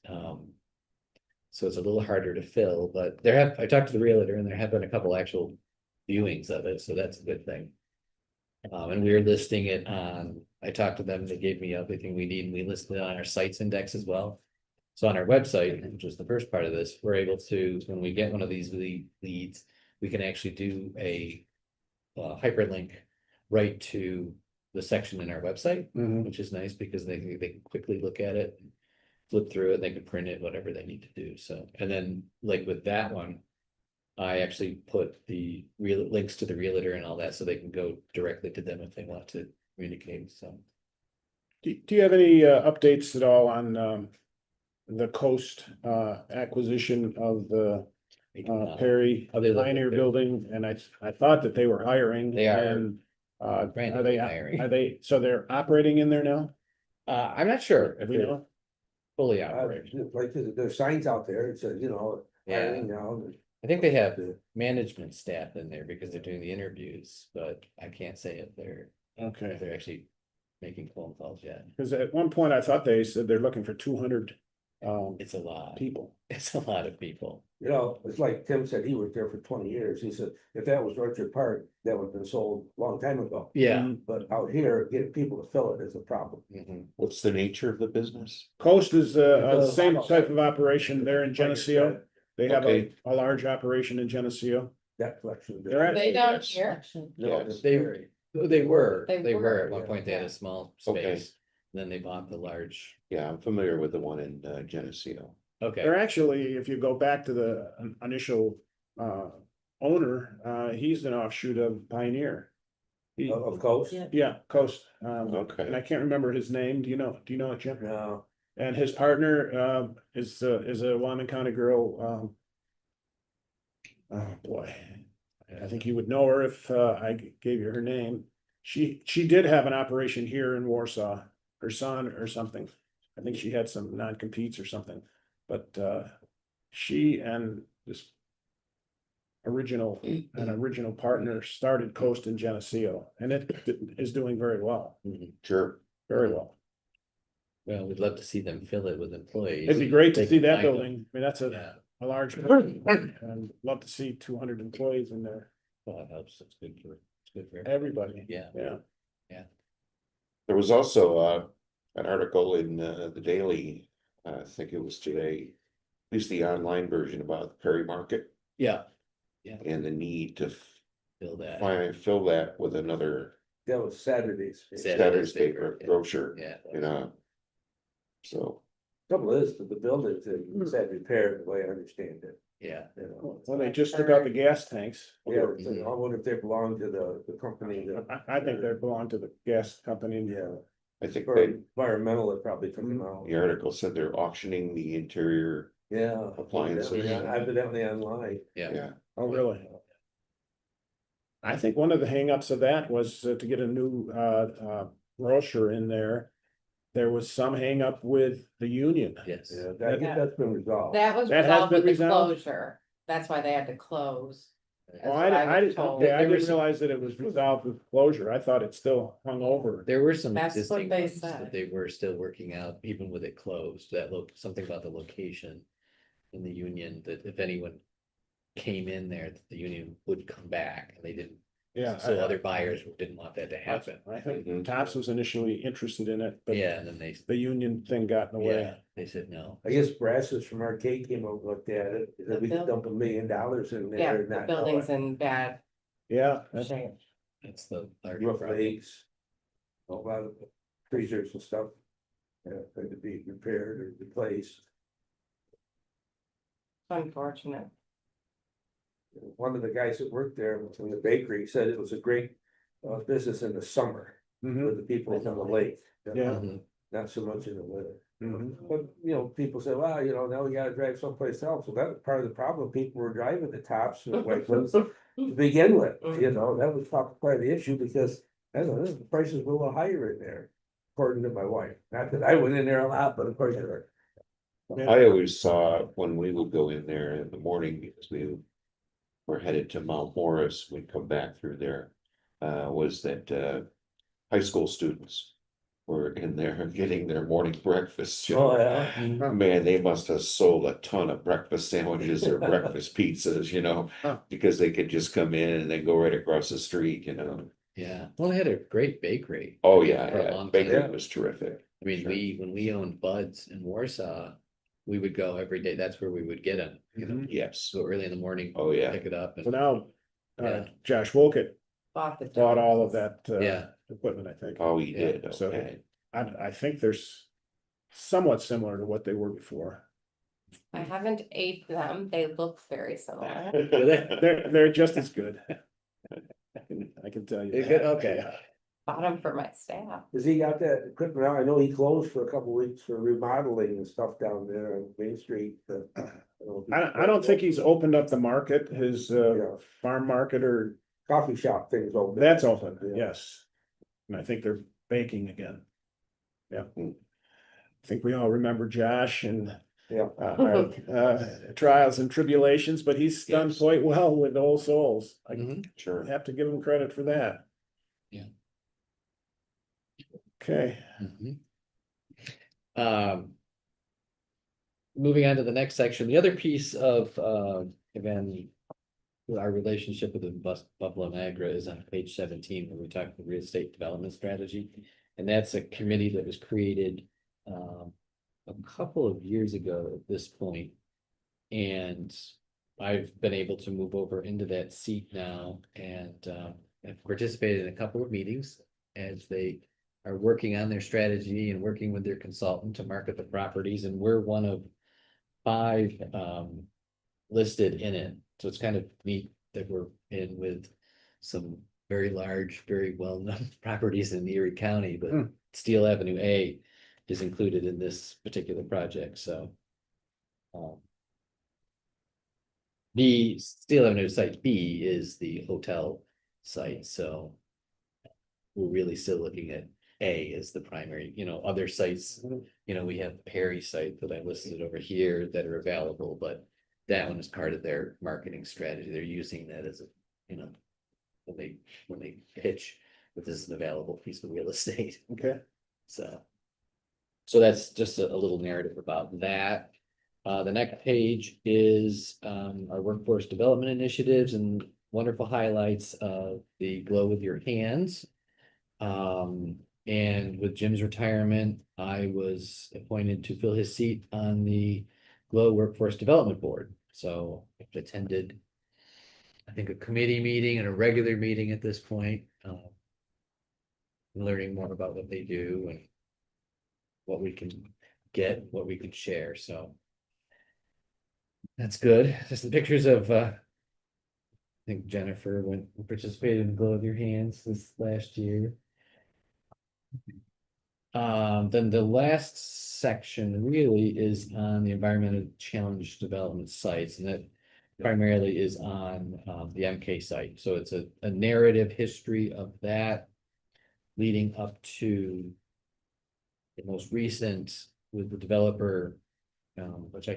S1: So it's a little harder to fill, but I talked to the realtor, and there have been a couple actual viewings of it, so that's a good thing. And we are listing it on, I talked to them, they gave me everything we need, and we listed it on our sites index as well. So on our website, which is the first part of this, we're able to, when we get one of these leads, we can actually do a hyperlink right to the section in our website, which is nice because they can quickly look at it, flip through it, they can print it, whatever they need to do. So, and then like with that one, I actually put the real links to the realtor and all that, so they can go directly to them if they want to communicate, so.
S3: Do you have any updates at all on the Coast acquisition of the
S1: they do not.
S3: Perry
S1: How they look
S3: Pioneer
S1: at it.
S3: Building? And I thought that they were hiring.
S1: They are.
S3: and,
S1: Brandon
S3: Are they,
S1: hiring.
S3: are they, so they're operating in there now?
S1: I'm not sure if
S3: If we
S1: they're
S3: know?
S1: fully operational.
S7: Like, there's signs out there, it says, you know,
S1: Yeah.
S7: hiring now.
S1: I think they have management staff in there because they're doing the interviews, but I can't say if
S3: Okay,
S1: if they're actually making phone calls yet.
S3: because at one point I thought they said they're looking for 200
S1: It's a lot.
S3: people.
S1: It's a lot of people.
S7: You know, it's like Tim said, he worked there for 20 years. He said, if that was Orchard Park, that would have been sold a long time ago.
S1: Yeah.
S7: But out here, getting people to fill it is a problem.
S1: Mhm.
S4: What's the nature of the business?
S3: Coast is the same type of operation there in Geneseo. They have
S4: Okay.
S3: a large operation in Geneseo.
S7: That collection.
S3: They're at-
S5: They don't here.
S7: No,
S4: Yes.
S1: They were,
S5: They
S1: they were
S5: were,
S1: at one point, they had a small
S4: Okay.
S1: space, then they bought the large,
S4: Yeah, I'm familiar with the one in Geneseo.
S1: okay.
S3: They're actually, if you go back to the initial owner, he's an offshoot of Pioneer. He-
S7: Of course.
S2: Yeah.
S3: Yeah, Coast,
S4: Okay.
S3: and I can't remember his name. Do you know it, Jim?
S7: No,
S3: And his partner is a Wyoming County girl. Oh, boy. I think you would know her if I gave you her name. She did have an operation here in Warsaw, her son or something. I think she had some non-competes or something, but she and this original partner started Coast in Geneseo, and it is doing very well,
S1: Mhm.
S4: Sure.
S3: very well.
S1: Well, we'd love to see them fill it with employees.
S3: It'd be great to
S1: They
S3: see
S1: can
S3: that
S1: find them.
S3: building. I mean, that's
S1: Yeah,
S3: a large, building, and love to see 200 employees in there,
S1: well, that helps, it's good for
S3: everybody.
S1: yeah.
S3: Yeah.
S4: There was also an article in the Daily, I think it was today, at least the online version about the Perry Market
S1: Yeah,
S4: and the need to
S1: fill that.
S4: fill that with another
S7: that was Saturdays.
S4: Saturday's paper grocer,
S1: Yeah,
S4: you know. So,
S7: Trouble is, the buildings, it's had repaired, the way I understand it,
S1: yeah.
S7: you know.
S3: Well, they just took out the gas tanks.
S7: Yeah, I wonder if they belong to the company that.
S3: I think they belong to the gas company.
S7: Yeah,
S4: I think
S7: for environmental, it probably took them out.
S4: the article said they're auctioning the interior,
S7: Yeah.
S4: Appliances.
S7: Evidently online.
S4: yeah.
S3: Oh, really? I think one of the hangups of that was to get a new grocer in there. There was some hangup with the union.
S1: Yes.
S7: Yeah, I guess that's been resolved.
S5: That was
S3: That has
S5: resolved
S3: been
S5: with the
S3: resolved?
S5: closure. That's why they had to close.
S3: Oh,
S5: what I was told.
S3: okay, I
S1: There was
S3: didn't
S1: some-
S3: realize that it was resolved with closure. I thought it still hung over.
S1: There were some
S5: That's what
S1: existing
S5: they
S1: ones
S5: said.
S1: that they were still working out, even with it closed, that something about the location. In the union, that if anyone came in there, that the union would come back, and they didn't,
S3: Yeah.
S1: so other buyers didn't want that to happen.
S3: I think
S4: Mhm.
S3: Tops was initially interested in it, but
S1: Yeah, and then they,
S3: the union thing got in the way.
S1: yeah, they said no.
S7: I guess Brassus from Arcade came over and looked at it,
S5: The
S7: we could
S5: building.
S7: dump $1 million in there.
S5: Yeah,
S7: and
S5: the
S7: not know
S5: building's
S7: it.
S5: in bad
S3: Yeah, that's-
S5: shape.
S1: That's the larger
S7: Roof
S1: problem.
S7: leaks. A lot of freezers and stuff. Had to be repaired or replaced.
S5: Unfortunate.
S7: One of the guys that worked there in the bakery said it was a great business in the summer
S3: Mhm,
S7: for the people on the lake.
S3: Yeah.
S1: Mhm.
S7: Not so much in the winter.
S3: mhm.
S7: But, you know, people say, well, you know, now we gotta drive someplace else. Well, that was part of the problem. People were driving the Tops and Whitefields to begin with, you know, that was part of the issue because I don't know, the prices were a little higher in there. According to my wife, not that I went in there a lot, but of course I heard.
S4: I always saw when we would go in there in the morning, because we were headed to Mount Morris, we'd come back through there. Was that high school students were in there getting their morning breakfast. you know.
S7: Oh, yeah.
S4: Man, they must have sold a ton of breakfast sandwiches or breakfast pizzas, you know,
S3: Huh.
S4: because they could just come in and then go right across the street, you know.
S1: Yeah, well, they had a great bakery.
S4: Oh, yeah,
S1: For a
S4: yeah,
S1: long
S4: bakery
S1: time.
S4: was terrific.
S1: I mean,
S4: Sure.
S1: when we owned Bud's in Warsaw, we would go every day, that's where we would get them, you know,
S4: Yes,
S1: go early in the morning.
S4: oh, yeah.
S1: Pick it up
S3: So
S1: and,
S3: now,
S1: Yeah.
S3: Josh Wolkett
S5: Bought the.
S3: bought all of that
S1: Yeah.
S3: equipment, I think.
S4: Oh, he
S1: Yeah,
S4: did,
S3: so-
S4: okay.
S3: I think there's somewhat similar to what they were before.
S5: I haven't ate them. They look very similar.
S3: They're just as good. I can tell you.
S1: They're good?
S3: that.
S1: Okay.
S5: Bought them for my staff.
S7: Has he got that equipment out? I know he closed for a couple weeks for remodeling and stuff down there on Main Street.
S3: I don't think he's opened up the market, his farm market or,
S7: Coffee shop things open.
S3: that's open,
S7: Yeah.
S3: yes. And I think they're baking again. Yeah. I think we all remember Josh and
S7: Yeah.
S3: trials and tribulations, but he's done
S1: Yes.
S3: quite well with Old Souls. I
S1: Mhm.
S4: Sure.
S3: have to give him credit for that.
S1: Yeah.
S3: Okay,
S1: Mhm. Moving on to the next section, the other piece of, again, our relationship with the Buffalo Niagara is on page 17, where we talk about real estate development strategy. And that's a committee that was created, a couple of years ago at this point. And I've been able to move over into that seat now and, have participated in a couple of meetings as they are working on their strategy and working with their consultant to market the properties, and we're one of 5 listed in it. So it's kind of neat that we're in with some very large, very well-known properties in Erie County, but Steel Avenue A is included in this particular project, so. The Steel Avenue site B is the hotel site, so. We're really still looking at A as the primary, other sites, we have the Perry site that I listed over here that are available, but. That one is part of their marketing strategy. They're using that as a, when they pitch that this is an available piece of real estate,
S3: okay.
S1: so. So that's just a little narrative about that. The next page is our workforce development initiatives and wonderful highlights of the Glow with Your Hands. And with Jim's retirement, I was appointed to fill his seat on the Glow Workforce Development Board. So I've attended, I think, a committee meeting and a regular meeting at this point. Learning more about what they do and what we can get, what we can share, so. That's good. Just the pictures of, I think Jennifer participated in Glow with Your Hands this last year. Then the last section really is on the environmental challenge development sites, and that primarily is on the MK site. So it's a narrative history of that leading up to the most recent with the developer, which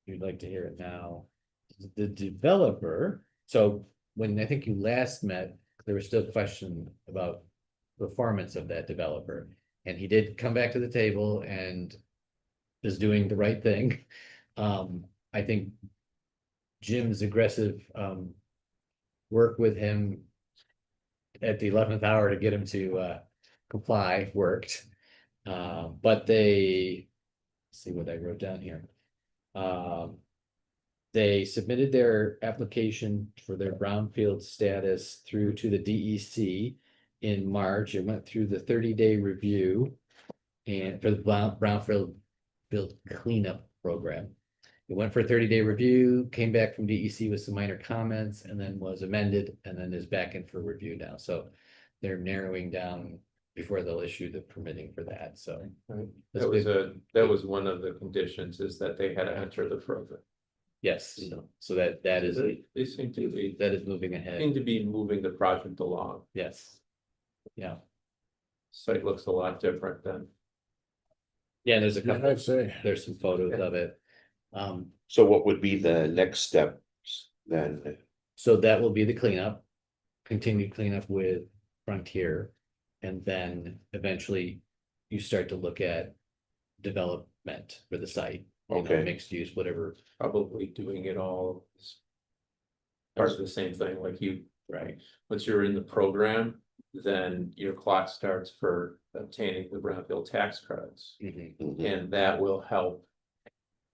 S1: you'd like to hear it now. The developer, so when I think you last met, there was still question about performance of that developer. And he did come back to the table and is doing the right thing. I think Jim's aggressive work with him at the 11th hour to get him to comply worked. But let's see what I wrote down here. They submitted their application for their brownfield status through to the DEC in March. It went through the 30-day review and for the brownfield cleanup program. It went for a 30-day review, came back from DEC with some minor comments, and then was amended, and then is back in for review now. So they're narrowing down before they'll issue the permitting for that, so.
S8: Right.
S1: That's
S8: That was one of the conditions, is that they had to enter the program.
S1: Yes, so that is,
S8: They seem to be,
S1: that is moving ahead,
S8: seem to be moving the project along.
S1: yes. Yeah,
S8: Site looks a lot different than.
S1: yeah, there's a couple,
S3: I'd say.
S1: there's some photos of it.
S4: So what would be the next steps then?
S1: So that will be the cleanup, continued cleanup with Frontier. And then eventually you start to look at development for the site,
S4: Okay.
S1: mixed use, whatever.
S8: Probably doing it all as part of the same thing, like
S1: Right.
S8: once you're in the program, then your clock starts for obtaining the brownfield tax credits.
S1: Mhm.
S4: Mhm.
S8: And that will help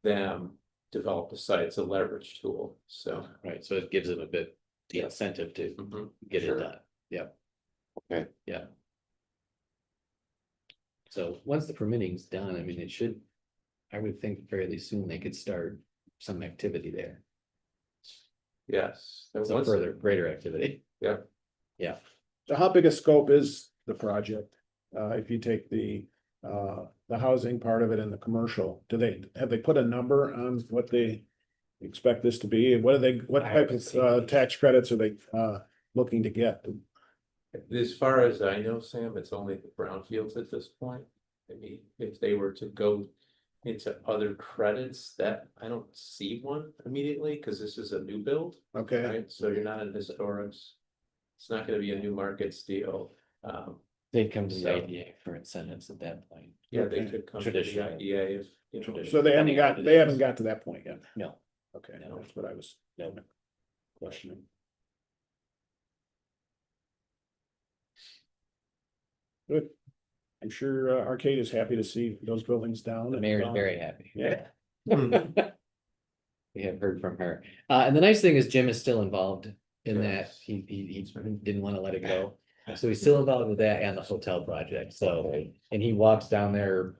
S8: them develop the site. It's a leverage tool, so.
S1: Right, so it gives them a bit the incentive to
S8: Mhm.
S1: get it
S4: Sure.
S1: done, yeah.
S4: Okay.
S1: Yeah. So once the permitting's done, I mean, it should I would think fairly soon they could start some activity there,
S8: Yes.
S1: some further, greater activity.
S8: Yeah.
S1: Yeah,
S3: So how big a scope is the project? If you take the housing part of it and the commercial, have they put a number on what they expect this to be? What
S1: I
S3: type
S1: haven't
S3: of,
S1: seen.
S3: tax credits are they, looking to get?
S8: As far as I know, Sam, it's only the brownfields at this point. I mean, if they were to go into other credits, that I don't see one immediately, because this is a new build,
S3: Okay,
S8: right? So you're not in historics. It's not gonna be a new markets deal.
S1: they'd come to the
S8: So-
S1: IDA for incentives at that point.
S8: Yeah, they
S3: Okay.
S8: could come to the
S1: Traditional.
S8: IDA if, you know.
S1: Traditional.
S3: so they haven't
S1: Depending on
S3: got,
S1: what it
S3: they haven't
S1: is.
S3: got to that point yet.
S1: No,
S3: Okay,
S1: No.
S3: that's what I was
S1: no,
S3: questioning. Good. I'm sure Arcade is happy to see those buildings down.
S1: the
S3: and,
S1: mayor is very happy.
S3: Yeah.
S1: We have heard from her. And the nice thing is Jim is still involved in that.
S8: Yes.
S1: He didn't want to let it go. So he's still involved with that and the hotel project. So, and he walks down there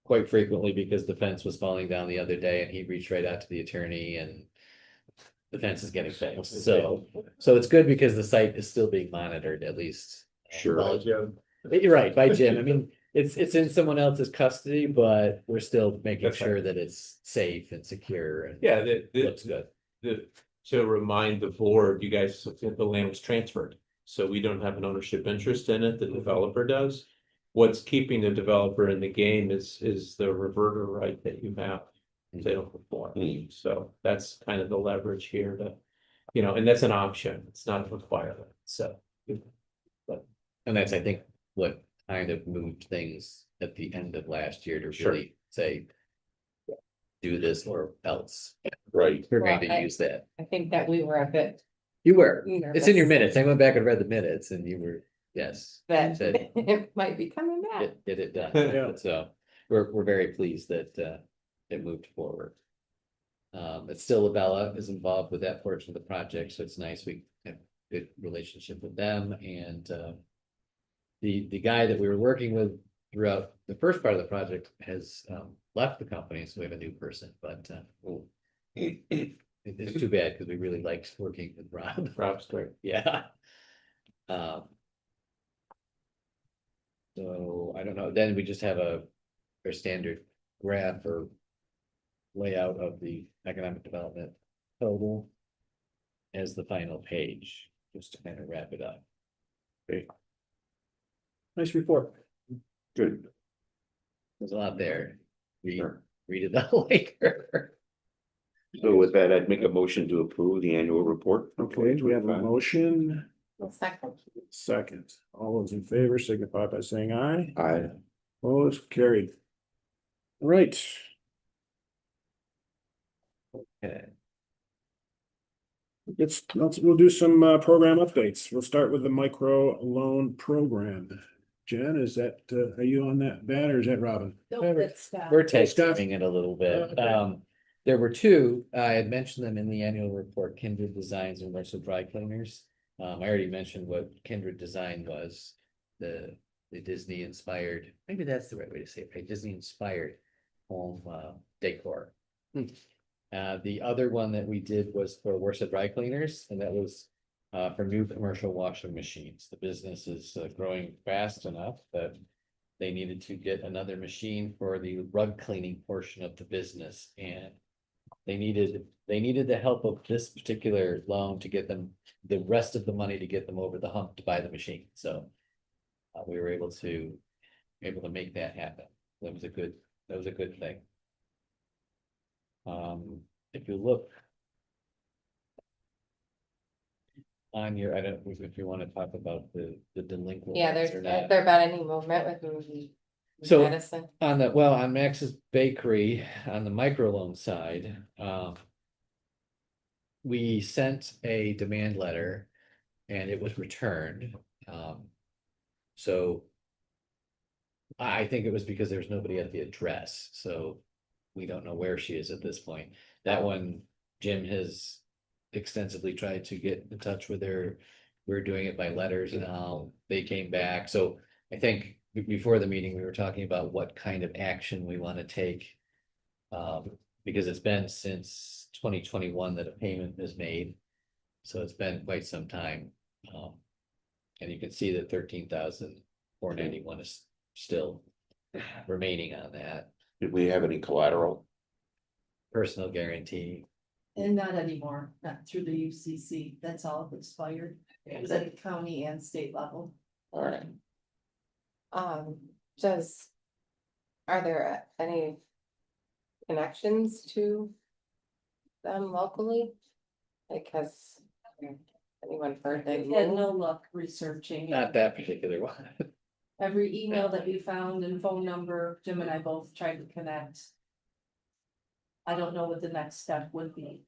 S1: quite frequently because the fence was falling down the other day and he reached right out to the attorney and the fence is getting fixed. So it's good because the site is still being monitored at least.
S4: Sure.
S1: Well, you're right, by Jim. I mean, it's in someone else's custody, but we're still making
S8: That's right.
S1: sure that it's safe and secure and
S8: Yeah,
S1: looks good.
S8: to remind the board, you guys, the land was transferred. So we don't have an ownership interest in it, the developer does. What's keeping the developer in the game is the reverter right that you have. They don't perform, so that's kind of the leverage here to, you know, and that's an option, it's not a requirement, so.
S1: And that's, I think, what kind of moved things at the end of last year to
S8: Sure.
S1: really say. Do this or else.
S4: Right.
S1: We're going
S5: Well,
S1: to use that.
S5: I think that we were a bit.
S1: You were, it's in your
S5: nervous
S1: minutes. I went back and read the minutes and you were, yes.
S5: That
S1: said-
S5: it might be coming back.
S1: Get it done.
S3: Yeah.
S1: So we're very pleased that it moved forward. It's still Abella is involved with that portion of the project, so it's nice. We have a good relationship with them and the guy that we were working with throughout the first part of the project has left the company, so we have a new person, but it's too bad because we really liked working with Rob.
S8: Rob's great.
S1: Yeah. So I don't know, then we just have our standard graph or layout of the economic development total as the final page, just to kind of wrap it up.
S3: Nice report.
S4: Good.
S1: There's a lot there.
S4: Sure.
S1: Read it all later.
S4: So with that, I'd make a motion to approve the annual report. for
S3: Okay, we have a
S4: 2025.
S3: motion,
S5: Well, second.
S3: second. All those in favor signify by saying aye.
S4: Aye.
S3: Opposed, carried. All right,
S1: Okay.
S3: we'll do some program updates. We'll start with the micro loan program. Jen, is that, are you on that or is that Robin?
S2: Don't let stop.
S1: We're
S3: Steph?
S1: testing it a little bit.
S3: Okay.
S1: There were two, I had mentioned them in the annual report, Kindred Designs and Mercer Dry Cleaners. I already mentioned what Kindred Design was, the Disney inspired, maybe that's the right way to say it, right? Disney inspired home decor. The other one that we did was for Worcester Dry Cleaners, and that was for new commercial washing machines. The business is growing fast enough that they needed to get another machine for the rug cleaning portion of the business, and they needed the help of this particular loan to get them the rest of the money to get them over the hump to buy the machine. So we were able to make that happen. That was a good thing. If you look on your, I don't know if you want to talk about the delinquent.
S5: Yeah,
S1: ones
S5: there's,
S1: or not.
S5: there about any movement with
S1: So-
S5: medicine?
S1: On Max's Bakery, on the microloan side, we sent a demand letter and it was returned. So I think it was because there's nobody at the address, so we don't know where she is at this point. That one, Jim has extensively tried to get in touch with her. We're doing it by letters now. They came back, so I think before the meeting, we were talking about what kind of action we want to take Because it's been since 2021 that a payment is made. So it's been quite some time. And you can see that 13,491 is still remaining on that
S4: Did we have any collateral?
S1: personal guarantee.
S2: And not anymore, not through the UCC, that's all expired, it was at the county and state level.
S4: All right,
S5: Does, are there any connections to them locally? Like, has anyone heard they
S2: We had
S5: moved?
S2: no luck researching.
S1: Not that particular one.
S2: Every email that we found and phone number, Jim and I both tried to connect. I don't know what the next step would be.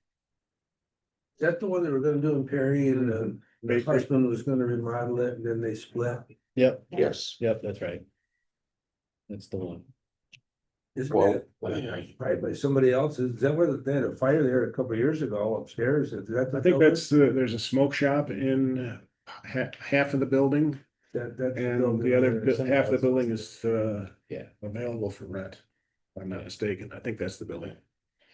S7: Is that the one they were gonna do in Perry and the husband was gonna remodel it and then they split?
S1: Yep,
S4: yes,
S1: yep, that's right. That's the one.
S7: Is
S4: Well,
S7: right by somebody else's, is that where they had a fire there a couple of years ago upstairs? Is that the
S3: I think
S7: building?
S3: that's, there's a smoke shop in half of the building.
S7: That's
S3: And
S7: building
S3: the other,
S7: there. Somebody
S3: half the
S7: else's.
S3: building is,
S1: Yeah.
S3: available for rent. If I'm not mistaken, I think that's the building.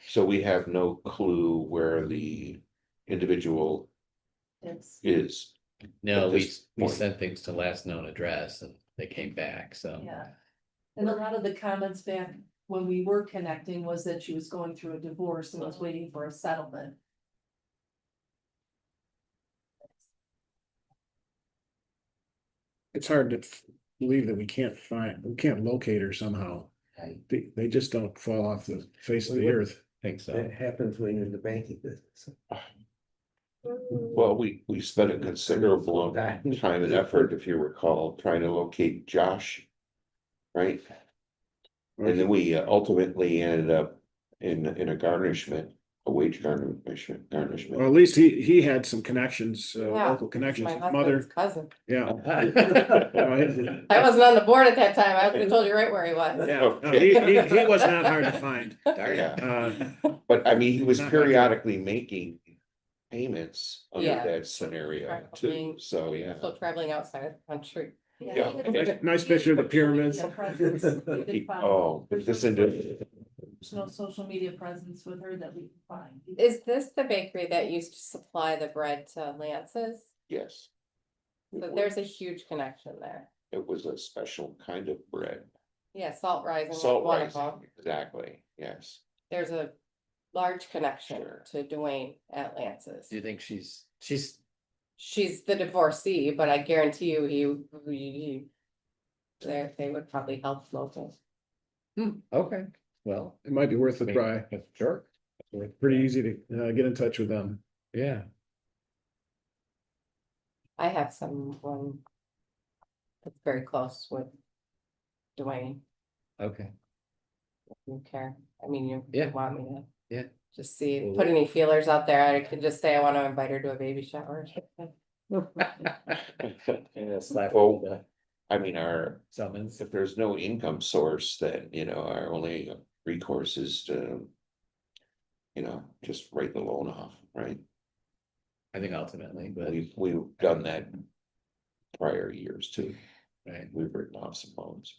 S4: so we have no clue where the individual
S2: It's,
S4: is.
S1: No,
S4: At
S1: we,
S4: this
S1: we
S4: point.
S1: sent things to last known address and they came back, so.
S2: yeah. And a lot of the comments back when we were connecting was that she was going through a divorce and was waiting for a settlement.
S3: It's hard to believe that we can't locate her somehow. They just don't fall off the face of the earth.
S1: Think so.
S7: That happens when you're in the banking business.
S4: Well, we spent a considerable amount of time and effort, if you recall, trying to locate Josh. Right? And then we ultimately ended up in a garnishment, a wage garnishment.
S3: Well, at least he had some connections,
S5: Yeah,
S3: local connections,
S5: My
S3: his
S5: husband's
S3: mother,
S5: cousin.
S3: yeah.
S5: I wasn't on the board at that time. I would have told you right where he was.
S3: Yeah, no, he was not hard to find.
S4: Yeah,
S3: Uh,
S4: but I mean, he was
S3: Not
S4: periodically making payments under
S5: Yeah.
S4: that scenario too, so yeah.
S5: Still traveling outside of the country.
S4: Yeah.
S3: Nice picture of the pyramids.
S4: Oh, but this into,
S2: There's no social media presence with her that we can find.
S5: Is this the bakery that used to supply the bread to Lance's?
S4: yes.
S5: So there's a huge connection there.
S4: It was a special kind of bread,
S5: Yeah, Salt Rising. was
S4: salt
S5: one of
S4: rising,
S5: them.
S4: exactly, yes.
S5: There's a large connection
S4: Sure.
S5: to Dwayne at Lance's.
S1: Do you think she's,
S5: She's the divorcee, but I guarantee you, they would probably help local.
S1: okay, well.
S3: It might be worth
S1: I
S3: a
S1: mean,
S3: try.
S1: Sure.
S3: Pretty easy to get in touch with them.
S1: Yeah.
S5: I have someone that's very close with Dwayne.
S1: Okay,
S5: If you care. I mean, you
S1: Yeah.
S5: want me to.
S1: Yeah.
S5: Just see,
S1: Well,
S5: put any feelers out there. I could just say I want to invite her to a baby shower.
S1: yeah, slap
S4: Oh.
S1: with the
S4: I mean,
S1: summons.
S4: if there's no income source, then, our only recourse is to, just write the loan off, right?
S1: I think ultimately, but,
S4: We've done that prior years too.
S1: right,
S4: We've written off some loans.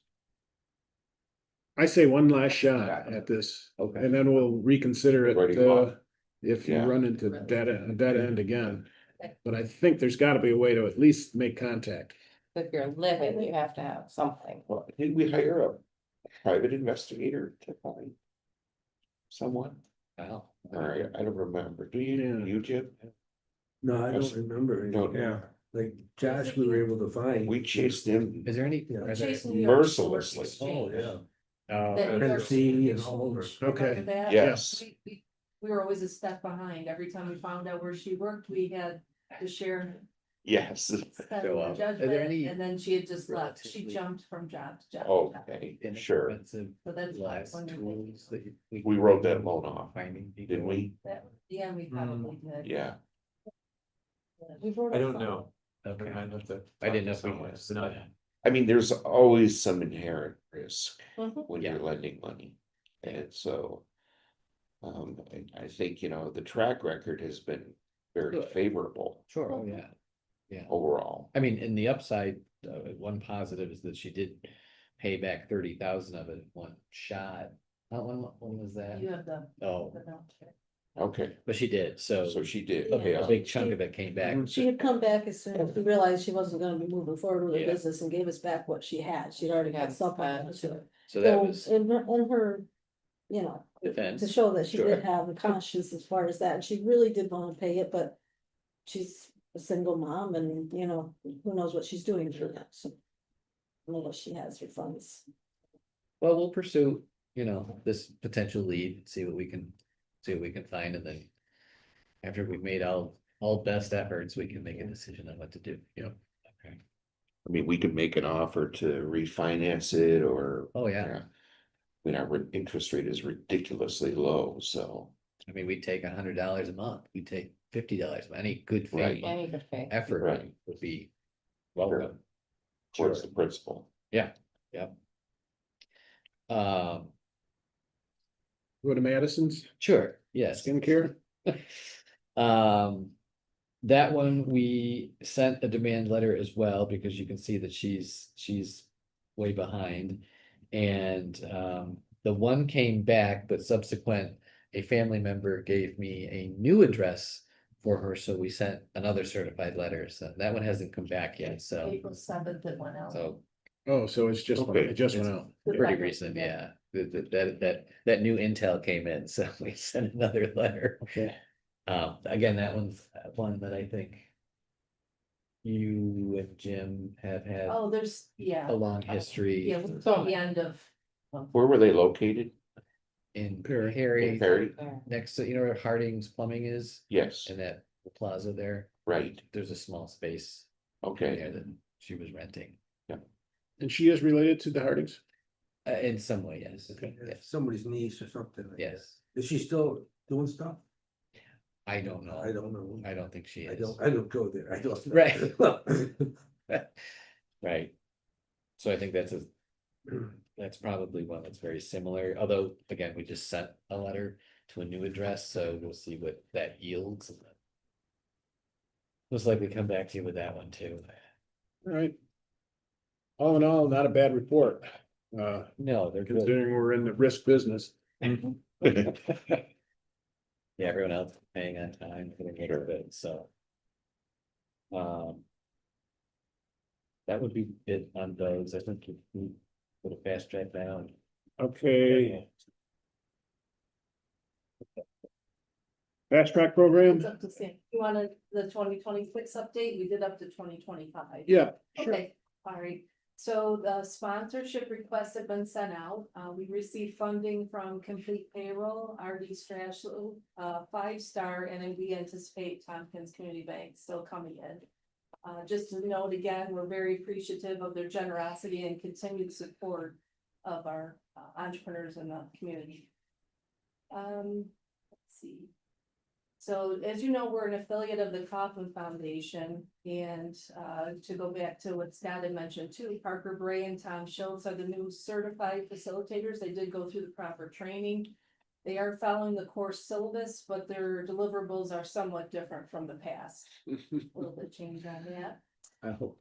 S3: I say one last shot at this,
S1: okay.
S3: and then we'll reconsider
S4: Writing
S3: it,
S4: off.
S3: if you
S4: Yeah.
S3: run into a dead end again. But I think there's gotta be a way to at least make contact.
S5: If you're living, you have to have something.
S4: Well, did we hire a private investigator to find someone?
S1: Wow.
S4: Or I don't remember. Do you,
S3: Yeah.
S4: you, Jim?
S7: No, I
S4: Yes.
S7: don't remember.
S4: Don't-
S7: Yeah, like Josh, we were able to find.
S4: We chased him
S1: Is there any?
S7: Yeah.
S1: are there-
S2: Chase New York
S4: mercilessly.
S2: Exchange.
S1: Oh,
S2: That New York
S7: Tennessee and all over.
S2: Exchange, remember
S3: Okay.
S2: that?
S4: Yes,
S2: We were always a step behind. Every time we found out where she worked, we had to share.
S4: yes.
S2: step
S1: So,
S2: in
S1: are
S2: the
S1: there
S2: judgment,
S1: any
S2: and then she had just left. She
S1: relatively-
S2: jumped from job to job.
S4: Okay, sure.
S1: inexpensive
S2: So that's why
S1: last
S2: when we-
S1: tools that
S4: We
S1: can
S4: wrote
S1: use
S4: that
S1: in
S4: loan off,
S1: Finding people.
S4: didn't we?
S2: Yeah, we probably did.
S4: Yeah.
S2: We wrote
S8: I
S2: a
S8: don't
S2: song.
S8: know.
S1: Okay,
S8: I'd have to
S1: I didn't know if
S8: talk to
S1: we
S8: someone.
S1: was
S8: It's not-
S4: I mean, there's always some inherent risk
S5: Mhm.
S4: when you're
S1: Yeah.
S4: lending money. And so. I think, the track record has been very
S1: Good.
S4: favorable
S1: sure, oh, yeah, yeah.
S4: overall.
S1: I mean, in the upside, one positive is that she did pay back 30,000 of it in one shot. when was that?
S2: You have the.
S1: Oh,
S2: the note here.
S4: Okay,
S1: but she did, so,
S4: so she did.
S1: okay,
S4: yeah.
S1: a big chunk of it came back.
S9: She had come back as soon as she realized she wasn't gonna be moving forward with the
S1: Yeah.
S9: business and gave us back what she had. She'd already got
S5: Had
S9: stuff on
S5: that.
S9: it. So
S1: So that was
S9: in her, you know,
S1: defense.
S9: to show that she
S1: Sure.
S9: did have a conscience as far as that, and she really did wanna pay it, but she's a single mom and, you know, who knows what she's doing for that, so. Unless she has her funds.
S1: Well, we'll pursue, this potential lead, see what we can find, and then. After we've made all best efforts, we can make a decision on what to do, Okay.
S4: I mean, we could make an offer to refinance it or.
S1: Oh, yeah.
S4: I mean, our interest rate is ridiculously low, so.
S1: I mean, we take $100 a month, we take $50, any good
S4: Right.
S1: faith
S5: Any good faith.
S1: effort
S4: Right.
S1: would be welcome.
S4: Towards the principal.
S1: Yeah, yeah.
S3: Go to Madison's
S1: Sure, yes.
S3: skincare.
S1: That one, we sent a demand letter as well, because you can see that she's way behind. And, the one came back, but subsequent, a family member gave me a new address for her, so we sent another certified letter, so that one hasn't come back yet, so,
S2: April 7th it went out.
S1: so.
S3: Oh, so it's just,
S4: Okay.
S3: it just went out.
S1: Pretty recent, yeah, that new intel came in, so we sent another letter.
S3: Okay.
S1: Again, that one's one that I think. You and Jim have had
S2: Oh, there's, yeah.
S1: a long history
S2: Yeah, we're till the end of.
S4: Where were they located?
S1: in
S3: Perry.
S1: Perry,
S4: Perry?
S1: next to, where Harding's Plumbing is,
S4: Yes,
S1: in that plaza there,
S4: right,
S1: there's a small space
S4: okay,
S1: there that she was renting.
S3: And she is related to the Hardings?
S1: In some way, yes,
S3: Okay.
S1: yes,
S7: Somebody's niece or something like that.
S1: yes,
S7: Is she still doing stuff?
S1: I don't know.
S7: I don't know.
S1: I don't think she
S7: I
S1: is.
S7: don't go there. I don't.
S1: Right. Right. So I think that's probably one that's very similar, although, again, we just sent a letter to a new address, so we'll see what that yields. Most likely come back to you with that one too.
S3: All right. All in all, not a bad report,
S1: No, they're good.
S3: considering we're in the risk business.
S1: Yeah, everyone else is paying on time for the most of it, so. That would be it on those, I think we put a fast track down.
S3: Okay. Fast track program?
S2: It's up to Sam. You wanted the 2026 update? We did up to 2025.
S3: Yeah, sure.
S2: Okay, all right. So the sponsorship requests have been sent out. We received funding from Complete Payroll, RD Strashel, 5-Star, and then we anticipate Tompkins Community Bank still coming in. Just to note again, we're very appreciative of their generosity and continued support of our entrepreneurs in the community. Let's see. So as you know, we're an affiliate of the Kaufman Foundation, and to go back to what Scott had mentioned too, Parker Bray and Tom Schultz are the new certified facilitators. They did go through the proper training. They are following the course syllabus, but their deliverables are somewhat different from the past. A little bit change on that.
S3: I hope.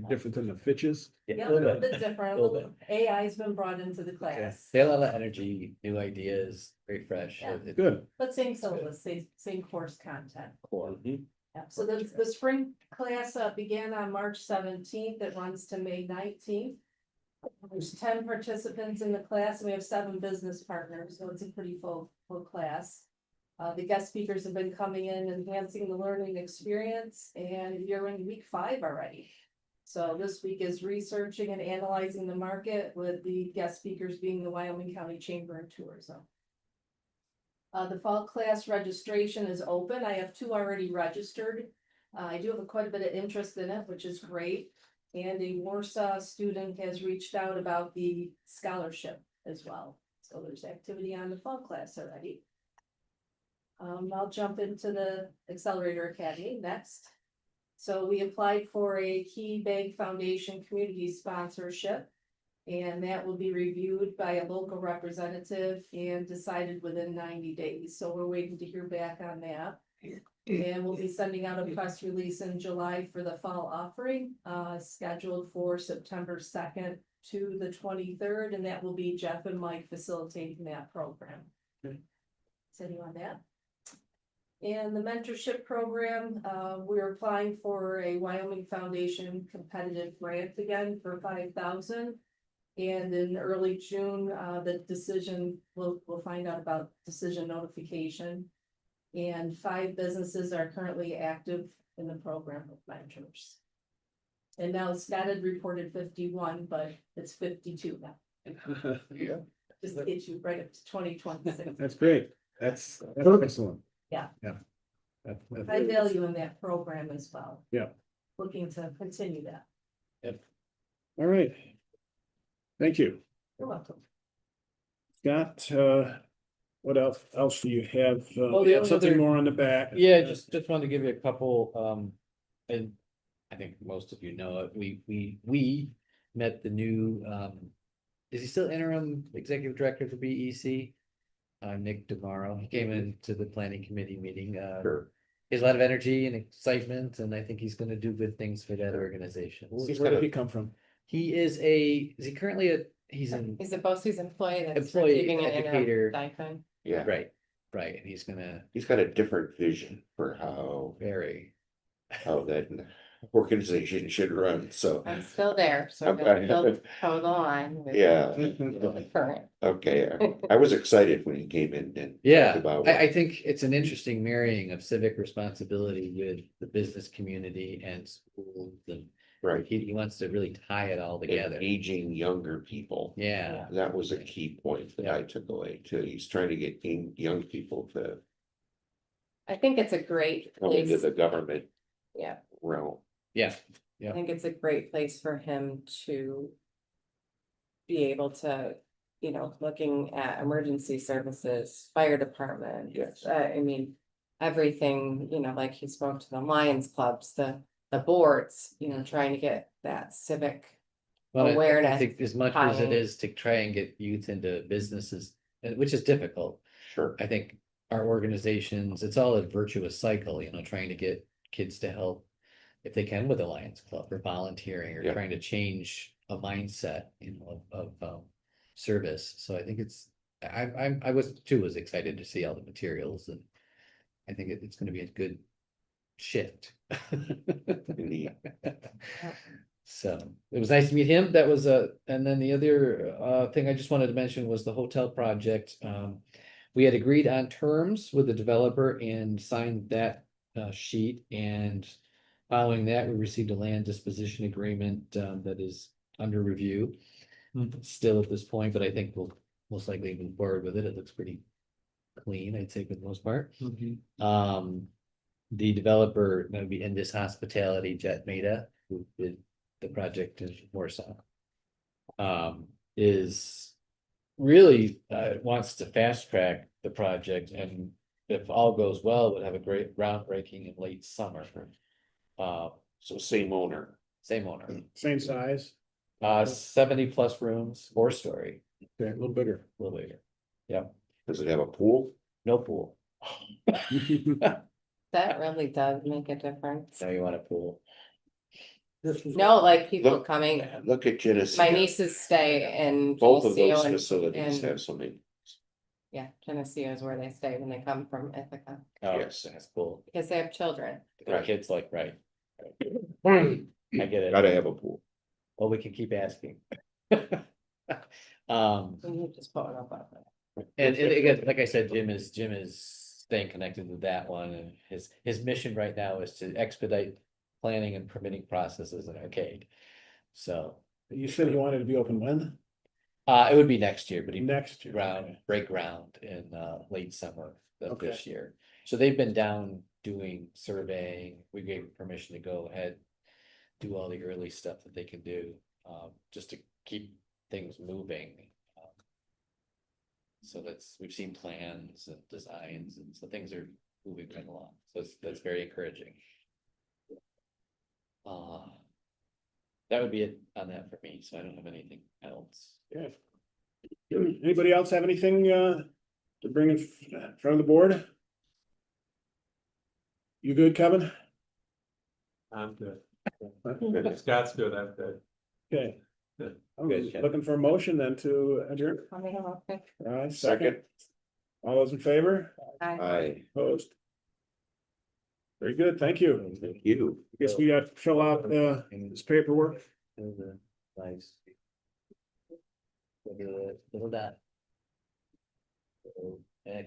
S3: Different than the Fitches.
S2: Yeah, a little bit different.
S1: Little
S2: AI's been brought into the class,
S1: They have a lot of energy, new ideas, very fresh.
S2: Yeah.
S3: Good.
S2: but same syllabus, same course content.
S1: Core.
S2: Yeah, so the spring class began on March 17th. It runs to May 19th. There's 10 participants in the class, and we have 7 business partners, so it's a pretty full class. The guest speakers have been coming in, enhancing the learning experience, and you're in week 5 already. So this week is researching and analyzing the market, with the guest speakers being the Wyoming County Chamber of Tourism. The fall class registration is open. I have 2 already registered. I do have quite a bit of interest in it, which is great. And a Warsaw student has reached out about the scholarship as well. So there's activity on the fall class already. I'll jump into the Accelerator Academy next. So we applied for a Key Bank Foundation community sponsorship. And that will be reviewed by a local representative and decided within 90 days. So we're waiting to hear back on that. And we'll be sending out a press release in July for the fall offering, scheduled for September 2nd to the 23rd, and that will be Jeff and Mike facilitating that program.
S3: Okay.
S2: Sitting on that. And the mentorship program, we're applying for a Wyoming Foundation competitive grant again for 5,000. And in early June, the decision, we'll find out about decision notification. And 5 businesses are currently active in the program with mentors. And now Scott had reported 51, but it's 52 now.
S3: Yeah,
S2: Just to get you right up to 2026.
S3: that's great. That's excellent.
S2: Yeah.
S3: Yeah.
S2: I value in that program as well.
S3: Yeah.
S2: Looking to continue that.
S3: All right. Thank you.
S2: You're welcome.
S3: Scott, what else do you have?
S1: Well, the
S3: You have
S1: only
S3: something
S1: other-
S3: more on the back?
S1: Yeah, just wanted to give you a couple, and I think most of you know it, we met the new, is he still interim executive director for BEC? Nick tomorrow, he came into the planning committee meeting,
S4: Sure.
S1: he has a lot of energy and excitement, and I think he's gonna do good things for that organization.
S3: Where did he come from?
S1: He is he currently he's an
S5: He's a BOCES employee that's
S1: Employee,
S5: receiving an
S1: educator.
S5: interim stipend.
S4: Yeah,
S1: right, and he's gonna
S4: he's got a different vision for how that organization should run, so.
S5: I'm still there, so
S4: Okay.
S5: don't toe the line with
S4: Yeah,
S5: the current.
S4: okay, I was excited when he came in and.
S1: Yeah,
S4: talked about
S1: I think it's an interesting marrying of civic responsibility with the business community and schools, and
S4: Right,
S1: he wants to really tie it all together.
S4: engaging younger people.
S1: Yeah,
S4: That was a key point that I took away too. He's trying to get young people to
S5: I think it's a great
S4: come into
S5: place.
S4: the government
S5: Yeah,
S4: realm.
S1: yeah,
S5: I think it's a great place for him to be able to, looking at emergency services, fire department.
S4: Yes.
S5: I mean, everything, like he spoke to the Lions clubs, the boards, trying to get that civic.
S1: well, I
S5: Awareness
S1: think as much as it
S5: tying.
S1: is to try and get youth into businesses, which is difficult.
S4: Sure.
S1: I think our organizations, it's all a virtuous cycle, trying to get kids to help if they can with the Lions Club or volunteering or
S4: Yeah.
S1: trying to change a mindset, of service. So I think I was excited to see all the materials, and I think it's gonna be a good shift.
S4: Indeed.
S1: So it was nice to meet him. That was and then the other thing I just wanted to mention was the hotel project. We had agreed on terms with the developer and signed that sheet, and following that, we received a land disposition agreement that is under review. Still at this point, but I think we'll most likely move forward with it. It looks pretty clean, I'd say for the most part. The developer, that would be Indus Hospitality Jet Meta, who did the project in Warsaw. Is really wants to fast track the project, and if all goes well, would have a great groundbreaking in late summer.
S4: So same owner.
S1: Same owner,
S3: Same size,
S1: 70 plus rooms, 4-story,
S3: okay, a little bigger.
S1: a little bigger. Yep,
S4: Does it have a pool?
S1: no pool.
S5: That really does make a difference.
S1: Now you want a pool.
S5: No, like people
S4: Look-
S5: coming,
S4: Look at Geneseo.
S5: my nieces stay in.
S4: Both of
S5: Geneseo
S4: those
S5: and-
S4: facilities
S5: and-
S4: have something.
S5: Yeah, Geneseo is where they stay when they come from Ithaca,
S1: Oh,
S4: Yes.
S1: that's cool.
S5: because they have children.
S1: The
S4: Right.
S1: kids like, right. I get it.
S4: Gotta have a pool.
S1: Well, we can keep asking.
S5: You just put it up on it.
S1: And again, like I said, Jim is staying connected with that one, and his mission right now is to expedite planning and permitting processes in Arcade. So,
S3: You said you wanted to be open when?
S1: it would be next year, but he
S3: Next year. okay.
S1: break ground in late summer of
S3: Okay.
S1: this year. So they've been down doing surveying, we gave them permission to go ahead, do all the early stuff that they can do, just to keep things moving. So we've seen plans and designs, and so things are moving right along, so that's very encouraging. That would be it on that for me, so I don't have anything else.
S3: Okay. Anybody else have anything to bring in front of the board? You good, Kevin?
S8: I'm good.
S3: Okay,
S8: Scott's good, I'm good.
S3: I'm
S1: Good, Kevin.
S3: looking for a motion then to adjourn. Second. All those in favor?
S4: I,
S3: Opposed? Very good, thank you.
S4: thank you.
S3: Guess we got to fill out this paperwork.
S1: There's a nice. Little dot. So, I